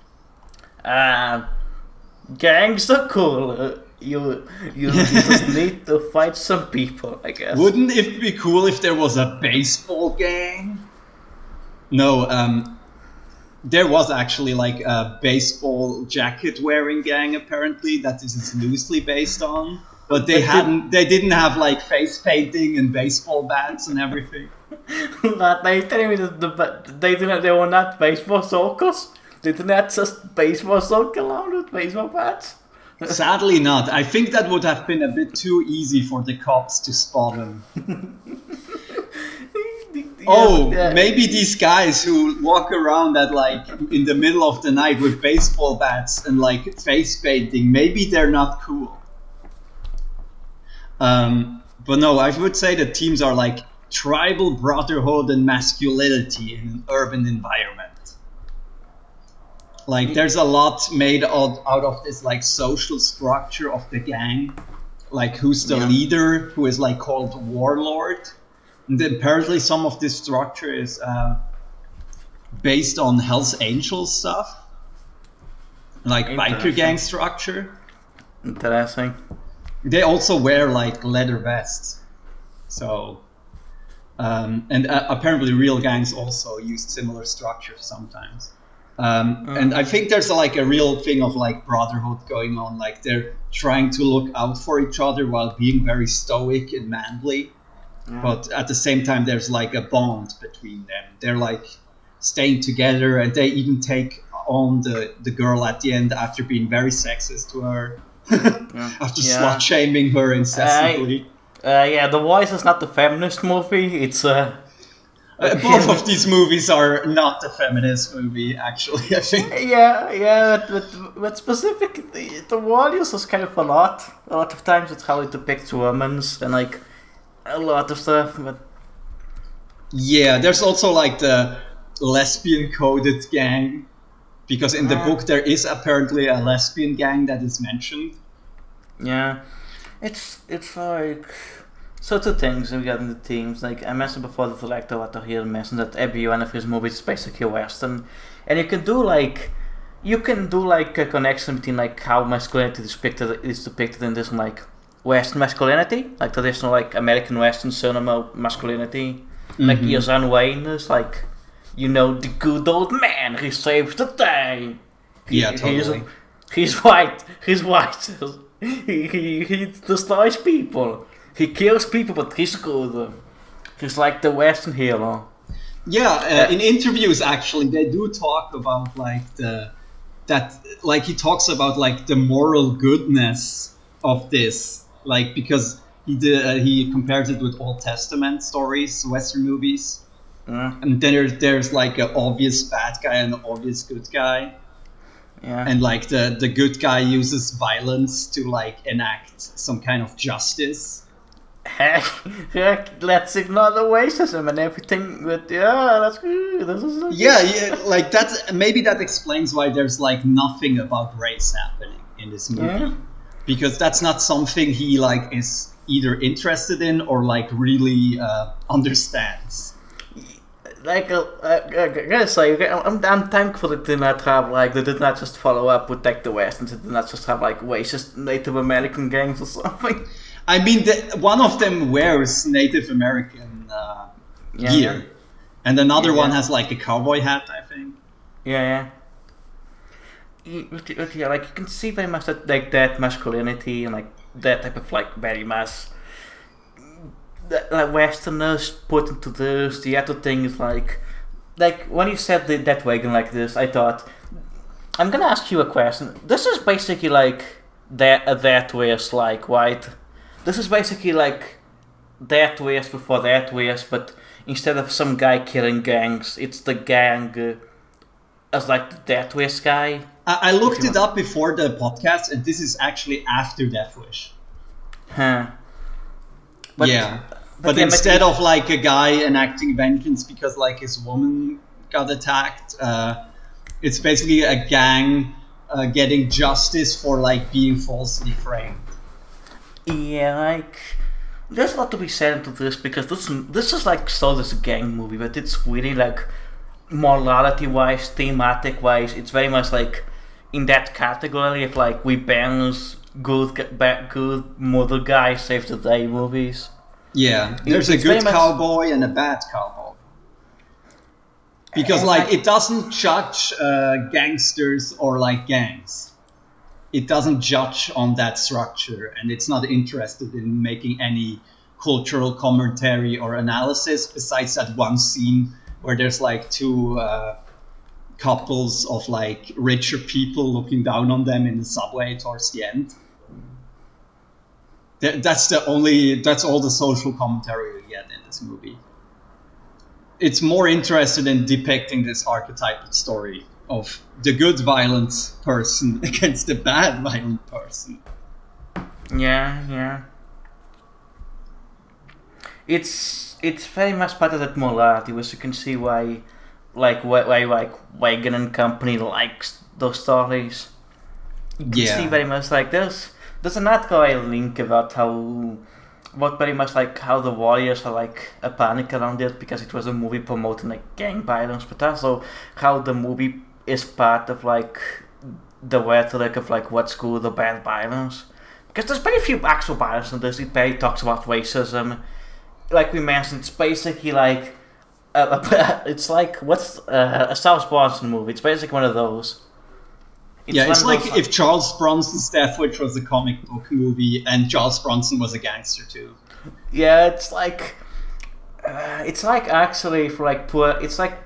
Gangs are cool. You just need to fight some people, I guess. Wouldn't it be cool if there was a baseball gang? No, there was actually like a baseball jacket wearing gang apparently that this is loosely based on, but they didn't have like face painting and baseball bats and everything. They were not baseball soakers. They did not just baseball soak around with baseball bats. Sadly not. I think that would have been a bit too easy for the cops to spot them. Maybe these guys who walk around at like in the middle of the night with baseball bats and like face painting, maybe they're not cool. But no, I would say the teams are like tribal brotherhood and masculinity in an urban environment. Like there's a lot made out of this like social structure of the gang, like who's the leader, who is like called warlord, And apparently some of this structure is based on Hell's Angels stuff, like biker gang structure. Interesting. They also wear like leather vests, so and apparently real gangs also use similar structures sometimes. And I think there's like a real thing of like brotherhood going on, like they're trying to look out for each other while being very stoic and manly. But at the same time, there's like a bond between them. They're like staying together, and they even take on the girl at the end after being very sexist to her, after slut shaming her incessantly. The Voice is not the feminist movie. It's both of these movies are not a feminist movie, actually. I think. But specifically, The Warriors is kind of a lot. A lot of times, it's how it depicts women and like a lot of stuff. But yeah, there's also like the lesbian coded gang, because in the book there is apparently a lesbian gang that is mentioned. Yeah, it's like so two things regarding the themes. Like I mentioned before, the director Otto here mentioned that every one of his movies is basically Western, and you can do like a connection between like how masculinity is depicted in this like Western masculinity, like traditional like American Western cinema masculinity. Like your John Wayne is like, you know, the good old man, he saves the day. Totally. He's white. He destroys people. He kills people, but he's good. He's like the Western hero. Yeah, in interviews actually they do talk about like he talks about like the moral goodness of this, like because he compares it with Old Testament stories, Western movies. And then there's like an obvious bad guy and an obvious good guy. Yeah. And like the good guy uses violence to like enact some kind of justice. Heck, let's ignore the racism and everything. But that's good. Like that. Maybe that explains why there's like nothing about race happening in this movie, because that's not something he like is either interested in or like really understands. Like I gotta say, I'm thankful that they did not just follow up with like the Westerns. They did not just have like racist Native American gangs or something. I mean, one of them wears Native American gear, and another one has like a cowboy hat, I think. Yeah. Like you can see very much that masculinity and like that type of like very much like Westerners put into this. The other thing is like when you said that wagon like this, I thought I'm gonna ask you a question. This is basically like that West like right. This is basically like that West before that West, but instead of some guy killing gangs, it's the gang as like the Death Wish guy. I looked it up before the podcast, and this is actually after Death Wish. But instead of like a guy enacting vengeance because like his woman got attacked, it's basically a gang getting justice for like being falsely framed. Yeah, like there's a lot to be said into this because this is like sold as a gang movie, but it's really like morality-wise, thematic-wise, it's very much like in that category of like we balance good mother guy saves the day movies. Yeah, there's a good cowboy and a bad cowboy. Because like it doesn't judge gangsters or like gangs. It doesn't judge on that structure, and it's not interested in making any cultural commentary or analysis besides that one scene where there's like two couples of like richer people looking down on them in the subway towards the end. That's all the social commentary we get in this movie. It's more interested in depicting this archetypal story of the good violent person against the bad violent person. Yeah. It's very much part of that morality, which you can see why Wagon and Company likes those stories. You can see very much like this. There's an article I link about how But very much like how the Warriors are like a panic around it because it was a movie promoting like gang violence, but also how the movie is part of like the rhetoric of like what's good or bad violence. Because there's very few actual violence in this. It barely talks about racism. Like we mentioned, it's basically like it's like what's a South Bronson movie. It's basically one of those. It's like if Charles Bronson's Death Wish was a comic book movie and Charles Bronson was a gangster too. Yeah, it's like actually for like poor. It's like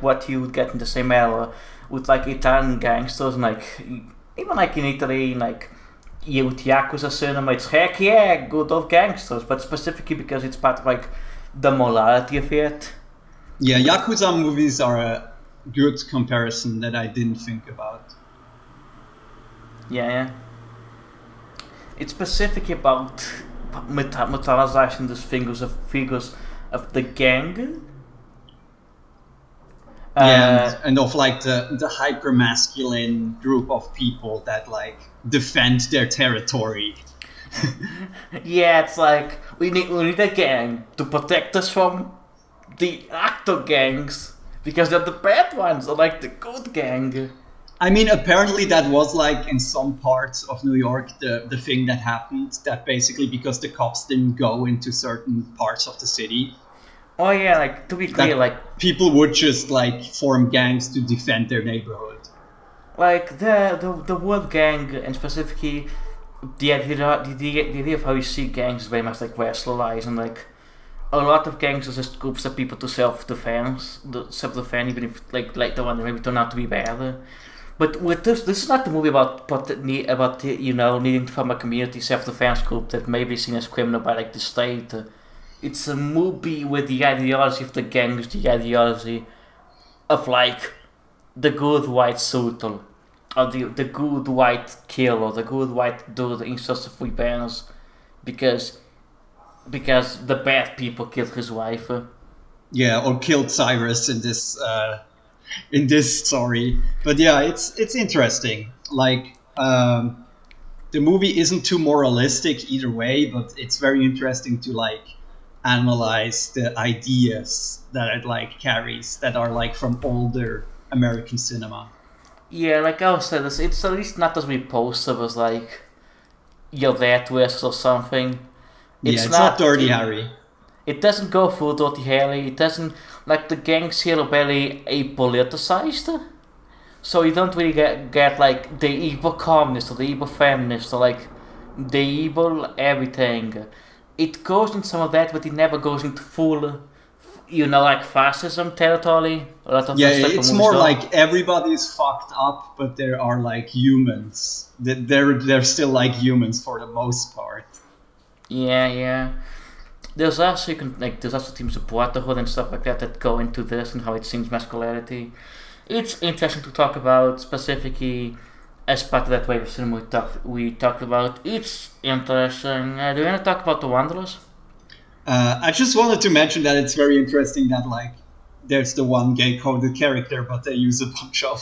what you would get in the same era with like Italian gangsters and like even like in Italy, like with Yakuza cinema. It's heck yeah, good old gangsters, but specifically because it's part of like the morality of it. Yeah, Yakuza movies are a good comparison that I didn't think about. Yeah. It's specifically about mythologizing these figures of the gang. And of like the hyper masculine group of people that like defend their territory. Yeah, it's like we need a gang to protect us from the actor gangs because they're the bad ones, or like the good gang. I mean, apparently that was like in some parts of New York the thing that happened, that basically because the cops didn't go into certain parts of the city. Oh yeah, like to be clear, like people would just like form gangs to defend their neighborhood. Like the word gang, and specifically the idea of how you see gangs is very much like racialized, and like a lot of gangs are just groups of people to self-defend, even if like later on they maybe turn out to be bad. But with this is not the movie about needing to form a community self-defense group that may be seen as criminal by like the state. It's a movie with the ideology of the gang is the ideology of like the good white suitor, or the good white killer, the good white dude in search of revenge, because the bad people killed his wife. Yeah, or killed Cyrus in this story. But yeah, it's interesting. Like the movie isn't too moralistic either way, but it's very interesting to like analyze the ideas that it like carries that are like from older American cinema. Yeah, like I was saying, it's at least not as repulsive as like You're There Twist or something. It's not Dirty Harry. It doesn't go full Dirty Harry. It doesn't, like the gangs here are very apoliticized. So you don't really get like the evil communist or the evil feminist or like the evil everything. It goes in some of that, but it never goes into full, like fascism territory. A lot of it's more like everybody's fucked up, but there are like humans. They're still like humans for the most part. Yeah. There's also themes of brotherhood and stuff like that go into this and how it seems masculinity. It's interesting to talk about specifically as part of that wave of cinema we talked about. It's interesting. Do you want to talk about The Wanderers? I just wanted to mention that it's very interesting that like there's the one gay-coded character, but they use a bunch of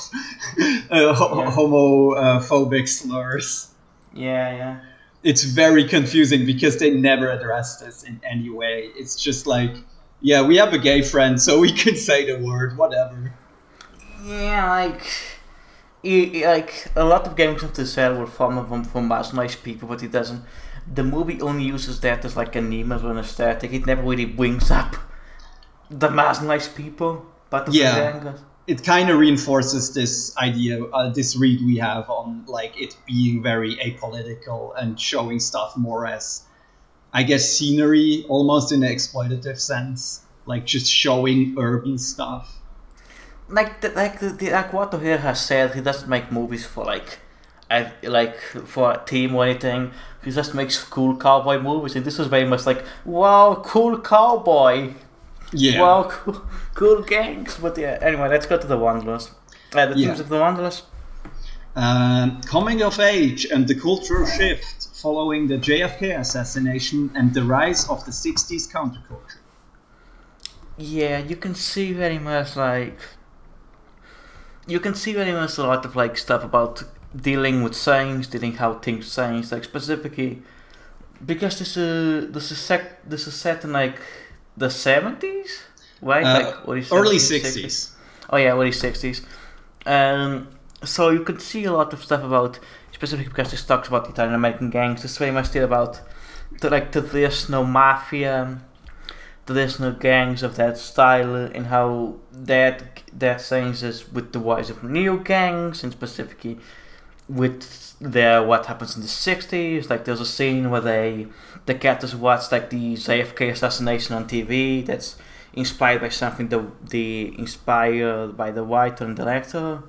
homophobic slurs. Yeah. It's very confusing because they never address this in any way. It's just like, yeah, we have a gay friend, so we can say the word, whatever. Yeah, like a lot of games of the cell were formed from marginalized people, but it doesn't. The movie only uses that as like a meme, as an aesthetic. It never really brings up the marginalized people, but the gang. It kind of reinforces this idea, this read we have on like it being very apolitical and showing stuff more as, I guess, scenery, almost in an exploitative sense, like just showing urban stuff. Like what here has said, he doesn't make movies for for a team or anything. He just makes cool cowboy movies, and this is very much like, wow, cool cowboy. Yeah. Wow, cool gangs. But yeah, anyway, let's go to The Wanderers. The themes of The Wanderers. Coming of age and the cultural shift following the JFK assassination and the rise of the 60s counterculture. Yeah, you can see very much a lot of like stuff about dealing with change, dealing how things change, like specifically Because this is set in like the 70s, right? Like early Early 70s, 60s. 60s. Oh yeah, early 60s. So you could see a lot of stuff about, specifically because this talks about the Italian American gangs. It's very much still about the traditional mafia, traditional gangs of that style, and how that changes with the rise of new gangs, and specifically with what happens in the 60s. Like there's a scene where the characters watch like the JFK assassination on TV. That's inspired by something the inspired by the writer and director.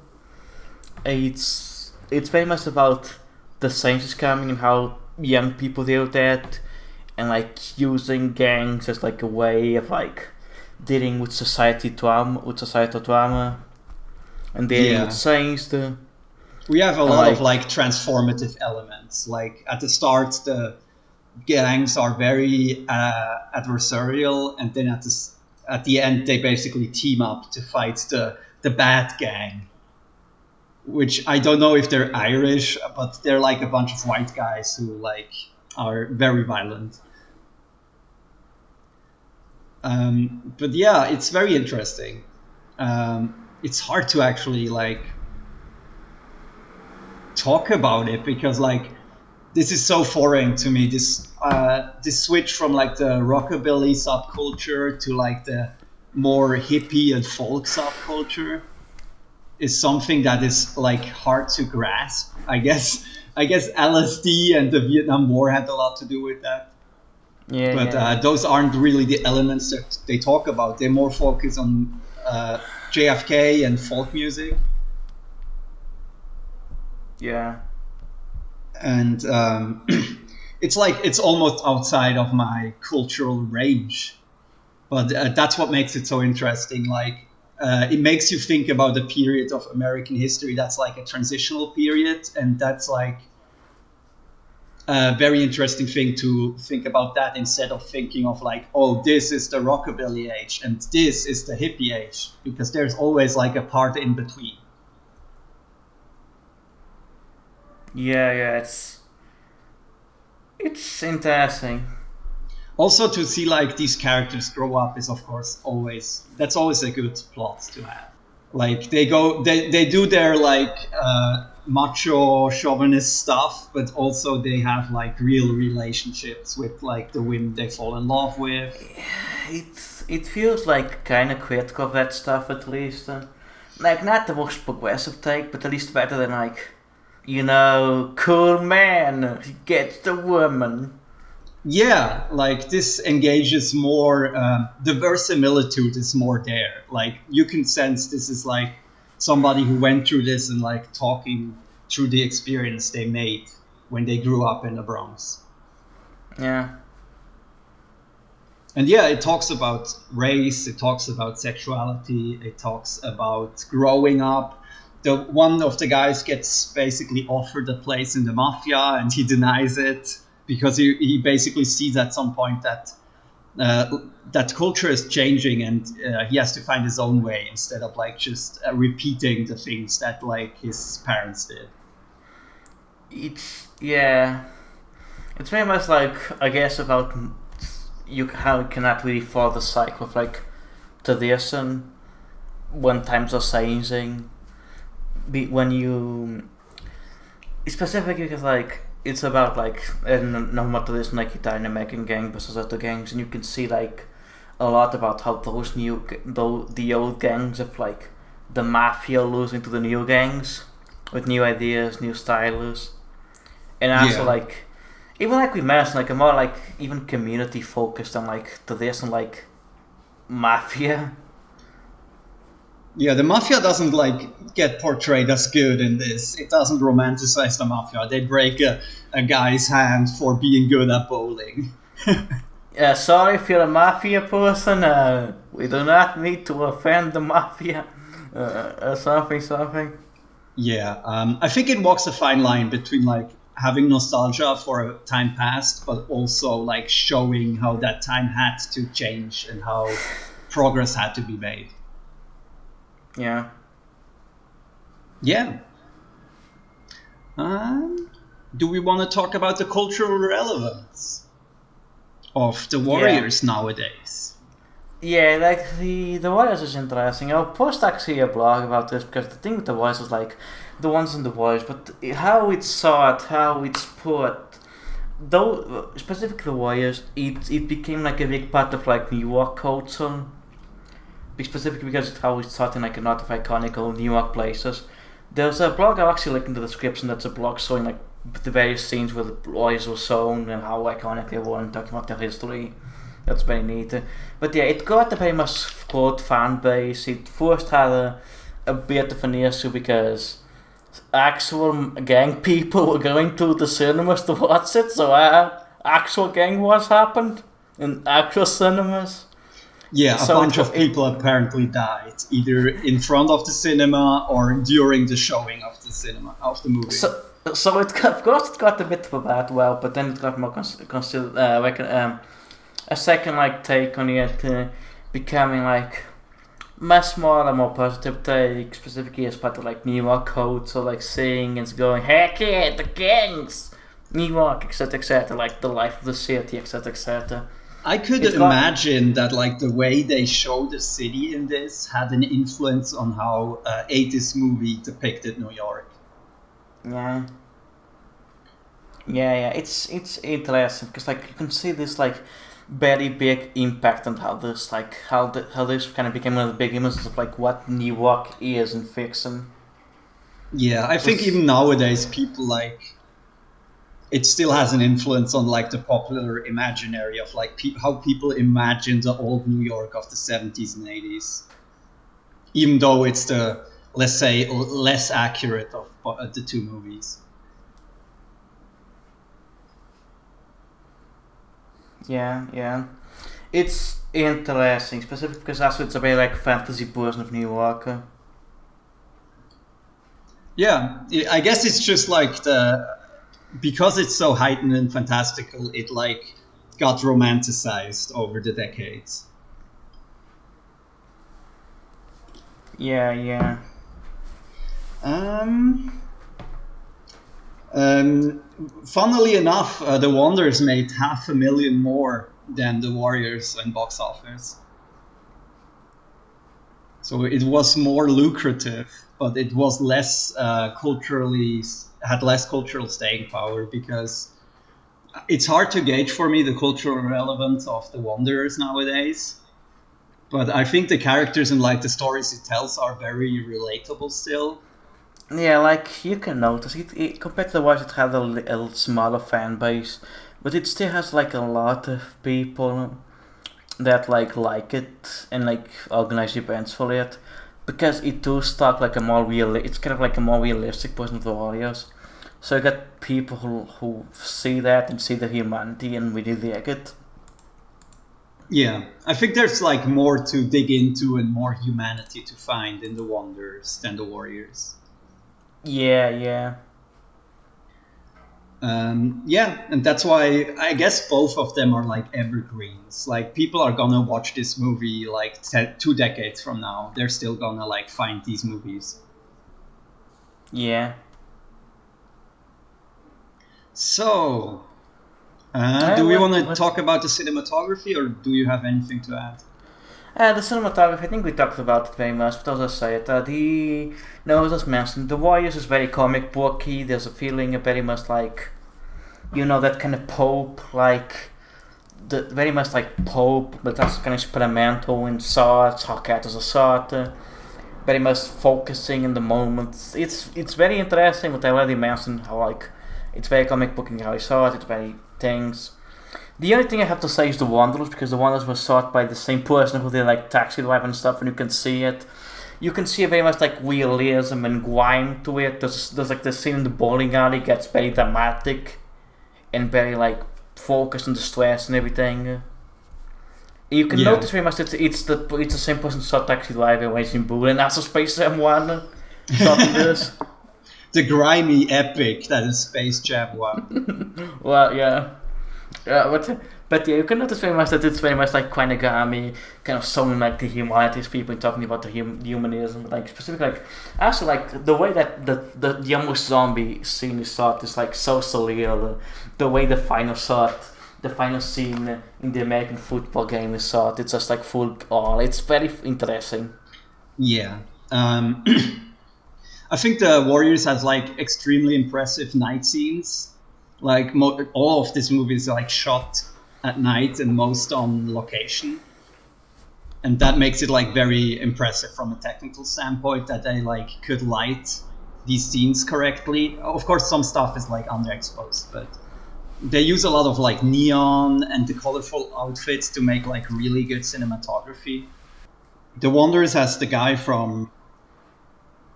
It's very much about the changes coming and how young people deal with that, and like using gangs as like a way of like dealing with societal trauma, and dealing with change. We have a lot of like transformative elements. Like at the start, the gangs are very adversarial, and then at the end, they basically team up to fight the bad gang. Which I don't know if they're Irish, but they're like a bunch of white guys who like are very violent. But yeah, it's very interesting. It's hard to actually like talk about it because like this is so foreign to me. This switch from like the rockabilly subculture to like the more hippie and folk subculture is something that is like hard to grasp. I guess LSD and the Vietnam War had a lot to do with that. Yeah, but those aren't really the elements that they talk about. They more focus on JFK and folk music. Yeah. And it's almost outside of my cultural range, but that's what makes it so interesting. Like it makes you think about the period of American history that's like a transitional period, and that's like a very interesting thing to think about that instead of thinking of like, oh, this is the rockabilly age and this is the hippie age, because there's always like a part in between. Yeah, it's interesting. Also, to see like these characters grow up is of course always a good plot to have. Like they do their like macho chauvinist stuff, but also they have like real relationships with like the women they fall in love with. It feels like kind of critical of that stuff, at least. Like not the most progressive take, but at least better than like, cool man, he gets the woman. Yeah, like this engages more, the verisimilitude is more there. Like you can sense this is like somebody who went through this and like talking through the experience they made when they grew up in the Bronx. Yeah. And yeah, it talks about race, it talks about sexuality, it talks about growing up. One of the guys gets basically offered a place in the mafia and he denies it because he basically sees at some point that that culture is changing and he has to find his own way instead of like just repeating the things that like his parents did. It's very much like, I guess, about how you cannot really follow the cycle of like tradition when times are changing. When you specifically because like it's about like no matter this like Italian American gang versus other gangs, and you can see like a lot about how the old gangs of like the mafia losing to the new gangs with new ideas, new styles, and also like even like we mentioned like a more like even community focused on like traditional like mafia. Yeah, the mafia doesn't like get portrayed as good in this. It doesn't romanticize the mafia. They break a guy's hand for being good at bowling. Yeah, sorry if you're a mafia person. We do not need to offend the mafia. Something. Yeah, I think it walks a fine line between like having nostalgia for a time past, but also like showing how that time had to change and how progress had to be made. Yeah. Yeah. do we want to talk about the cultural relevance of the Yeah. Warriors nowadays? Yeah, like the Warriors is interesting. I'll post actually a blog about this because the thing with the Warriors is like the ones in the Warriors, but how it's sought, how it's put, though specifically the Warriors, it became like a big part of like New York culture. Specifically because it's how it's taught in like a lot of iconic old New York places. There's a blog I'll actually link in the description. That's a blog showing like the various scenes where the Warriors were shown and how iconic they were and talking about their history. That's very neat. But yeah, it got a very much cult fan base. It first had a bit of an issue because actual gang people were going to the cinemas to watch it, so actual gang wars happened in actual cinemas. Yeah, a So bunch of people apparently died, either in front of the cinema or during the showing of the movie. So it of course it got a bit of a bad but then it got more a second like take on it, becoming like much more a more positive take, specifically as part of like New York code, so like saying and going, heck yeah, the gangs, New York, etc., like the life of the city, etc. I could imagine that like the way they show the city in this had an influence on how 80s movie depicted New York. Yeah, it's interesting because like you can see this like very big impact on how this like how this kind of became one of the big images of like what New York is in fiction. Yeah, I think even nowadays people like it still has an influence on like the popular imaginary of like how people imagine the old New York of the 70s and 80s, even though it's the, let's say, less accurate of the two movies. Yeah, it's interesting, specifically because also it's a very like fantasy version of New York. Yeah, I guess it's just like because it's so heightened and fantastical, it like got romanticized over the decades. Yeah. Funnily enough, the Wanderers made $500,000 more than the Warriors in box office. So it was more lucrative, but it was less had less cultural staying power because it's hard to gauge for me the cultural relevance of the Wanderers nowadays. But I think the characters and like the stories it tells are very relatable still. Yeah, like you can notice it compared to the Warriors, it had a smaller fan base, but it still has like a lot of people that like it and like organize events for it because it does talk like it's kind of like a more realistic version of the Warriors. So you got people who see that and see the humanity and really like it. Yeah, I think there's like more to dig into and more humanity to find in the Wanderers than the Warriors. Yeah. Yeah, and that's why I guess both of them are like evergreens. Like people are gonna watch this movie like 2 decades from now. They're still gonna like find these movies. Yeah. So, do we want to talk about the cinematography, or do you have anything to add? The cinematography, I think we talked about it very much, but as I say it, as I mentioned, the Warriors is very comic booky. There's a feeling very much like, that kind of pulp, very much like pulp, but that's kind of experimental in sorts, how characters are sort, very much focusing in the moments. It's very interesting, but I already mentioned how like, it's very comic booky how I saw it, it's very things. The only thing I have to say is the Wanderers, because the Wanderers were shot by the same person who did like Taxi Driver and stuff, and you can see it. You can see very much like realism and grime to it. There's like the scene in the bowling alley gets very dramatic and very like focused on the stress and everything. You can notice very much it's the same person who shot Taxi Driver, Racing Bull, and that's a Space Jam 1 shot this. The grimy epic that is Space Jam 1. Well, yeah. But yeah, you can notice very much that it's very much like Kwanagami, kind of showing like the humanities people and talking about the humanism, like specifically like also like the way that the almost zombie scene is shot is like so surreal. The way the final scene in the American football game is shot, it's just like full on. It's very interesting. Yeah. I think the Warriors has like extremely impressive night scenes. Like all of this movie is like shot at night and most on location, and that makes it like very impressive from a technical standpoint that they like could light these scenes correctly. Of course, some stuff is like underexposed, but they use a lot of like neon and the colorful outfits to make like really good cinematography. The Wanderers has the guy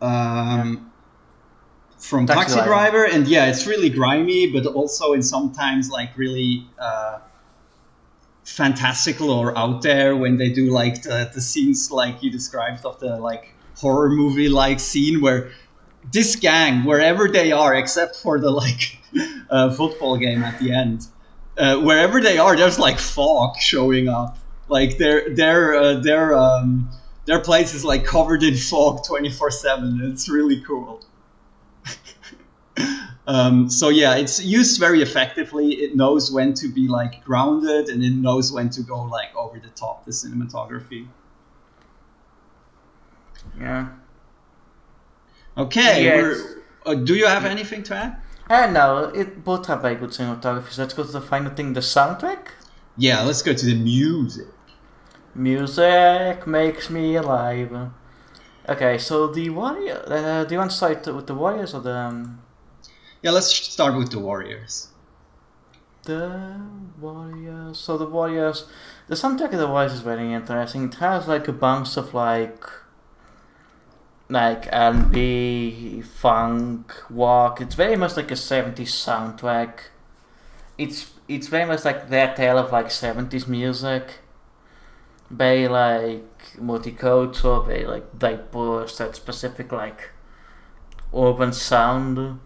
um, from Taxi Driver, and yeah, it's really grimy, but also in sometimes like really fantastical or out there when they do like the scenes like you described of the like horror movie like scene where this gang, wherever they are, except for the like football game at the end, wherever they are, there's like fog showing up. Like their place is like covered in fog 24/7. It's really cool. So yeah, it's used very effectively. It knows when to be like grounded, and it knows when to go like over the top. The cinematography. Yeah. Okay. Yes. Do you have anything to add? No, it both have very good cinematography. So let's go to the final thing, the soundtrack. Yeah, let's go to the music. Music makes me alive. Okay, so the Warrior. Do you want to start with the Warriors or the? Yeah, let's start with the Warriors. The Warriors. So the Warriors. The soundtrack of the Warriors is very interesting. It has like a bunch of like R&B, funk, walk. It's very much like a 70s soundtrack. It's very much like that tale of like 70s music. Very like multicultural, very like diverse, that specific like urban sound.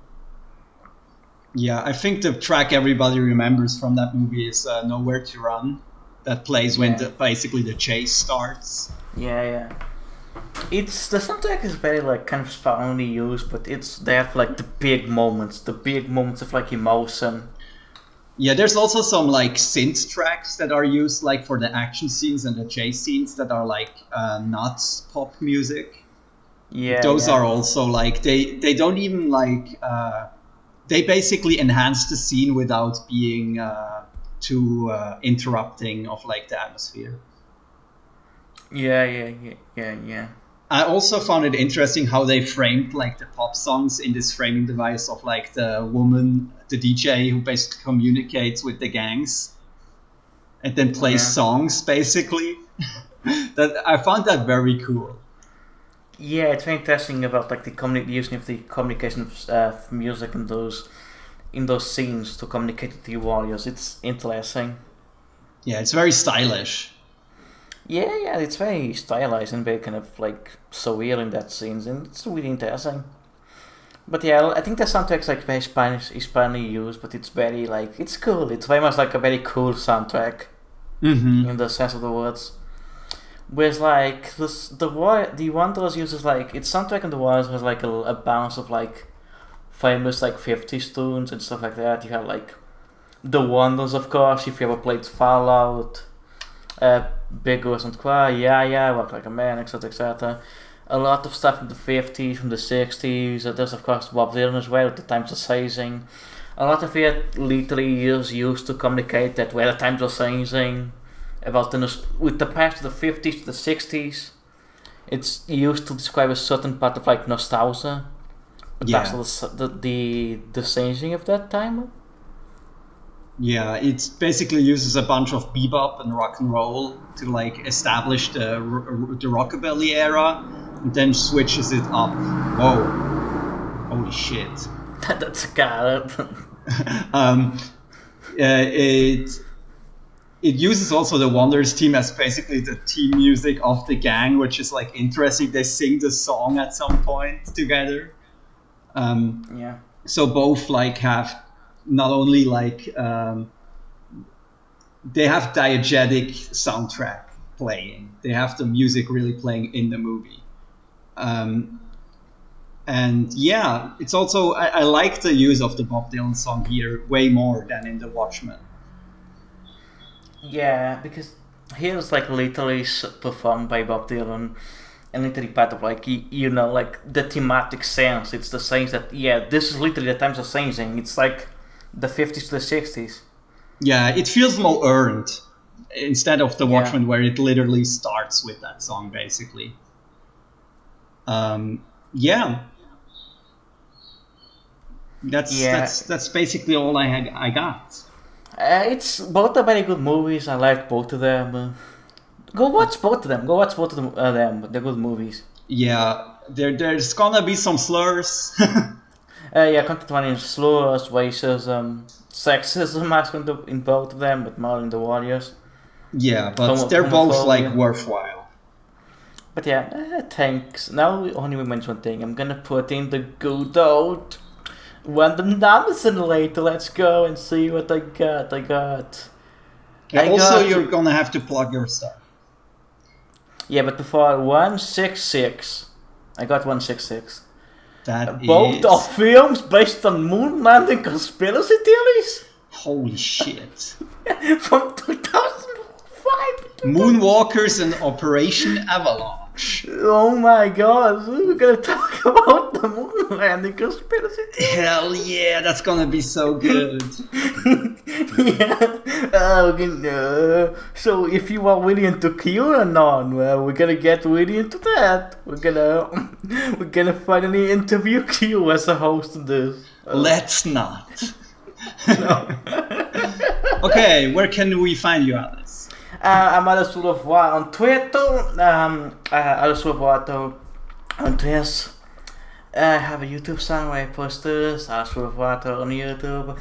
Yeah, I think the track everybody remembers from that movie is Nowhere to Run. That plays when basically the chase starts. Yeah. It's the soundtrack is very like kind of sparingly used, but it's there for like the big moments of like emotion. Yeah, there's also some like synth tracks that are used like for the action scenes and the chase scenes that are like not pop music. Yeah, those are also like they don't even like they basically enhance the scene without being too interrupting of like the atmosphere. Yeah. I also found it interesting how they framed like the pop songs in this framing device of like the woman, the DJ who basically communicates with the gangs and then plays songs basically. That I found that very cool. Yeah, it's very interesting about like the using of the communication of music in those scenes to communicate with the warriors. It's interesting. Yeah, it's very stylish. Yeah, it's very stylized and very kind of like surreal in that scenes, and it's really interesting. But yeah, I think the soundtrack's like very Spanish used, but it's very like it's cool. It's very much like a very cool soundtrack in the sense of the words. Whereas like the Wanderers uses like its soundtrack in the Wanderers has like a bounce of like famous like 50s tunes and stuff like that. You have like the Wanderers, of course, if you ever played Fallout. Big Girls and Cry, Yeah, Walk Like a Man, etc. A lot of stuff from the 50s, from the 60s. There's of course Bob Dylan as well, The Times Are Changing. A lot of it literally is used to communicate that where the times are changing. About with the past, the 50s to the 60s. It's used to describe a certain part of like nostalgia. But that's the changing of that time. Yeah, it basically uses a bunch of bebop and rock and roll to like establish the rockabilly era, and then switches it up. Whoa! Holy shit! That's a carrot. It uses also the Wanderers team as basically the team music of the gang, which is like interesting. They sing the song at some point together. So both like have not only like they have diegetic soundtrack playing. They have the music really playing in the movie. And yeah, it's also, I like the use of the Bob Dylan song here way more than in The Watchmen. Yeah, because here it's like literally performed by Bob Dylan, and literally part of like like the thematic sense. It's the sense that this is literally the times of changing. It's like the 50s to the 60s. Yeah, it feels more earned instead of The Watchmen, where it literally starts with that song basically. Yeah. That's basically all I got. It's both are very good movies. I like both of them. Go watch both of them. Them. They're good movies. Yeah, there's gonna be some slurs. Content warning: slurs, racism, sexism in both of them, but more in the Warriors. Yeah, but they're both like worthwhile. But thanks. Now only we mention one thing. I'm gonna put in the good old random numbers later. Let's go and see what I got. You're gonna have to plug your stuff. Yeah, but before 166, I got 166. Both are films based on moon landing conspiracy theories. Holy shit! From 2005. Moonwalkers and Operation Avalanche. Oh my god, we're gonna talk about the moon landing conspiracy theory. Hell yeah, that's gonna be so good. So if you are really into QAnon, well, we're gonna get really into that. We're gonna finally interview Q as a host of this. Let's not. Okay, where can we find you, Alice? I'm Alice on Twitter. Alice on Twitter. I have a YouTube channel where I post this. Alice on YouTube.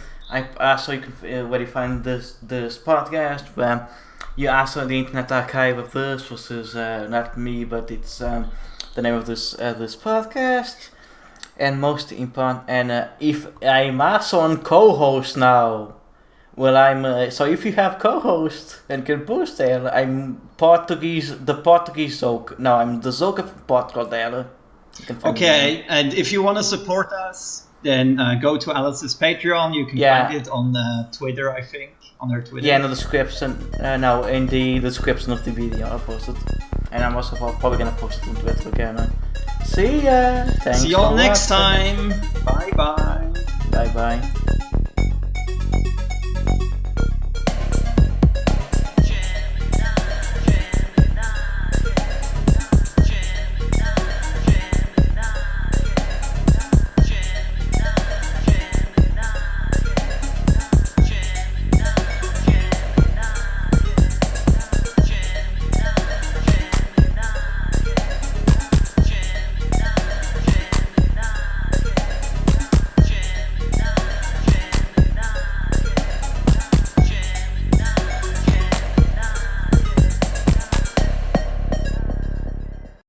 So you can where you find this podcast, where you also the Internet Archive of this, which is not me, but it's the name of this podcast. And most important, and if I'm also on co-host now, well, so if you have co-host and can post there, I'm the Portuguese Zoke. No, I'm the Zoke of Portugal there. Okay, and if you want to support us, then go to Alice's Patreon. You can find it on Twitter, I think, on her Twitter. Yeah, in the description. No, in the description of the video I posted, and I'm also probably gonna post it on Twitter again. See ya. Thanks. See y'all next time. Bye bye. Bye bye.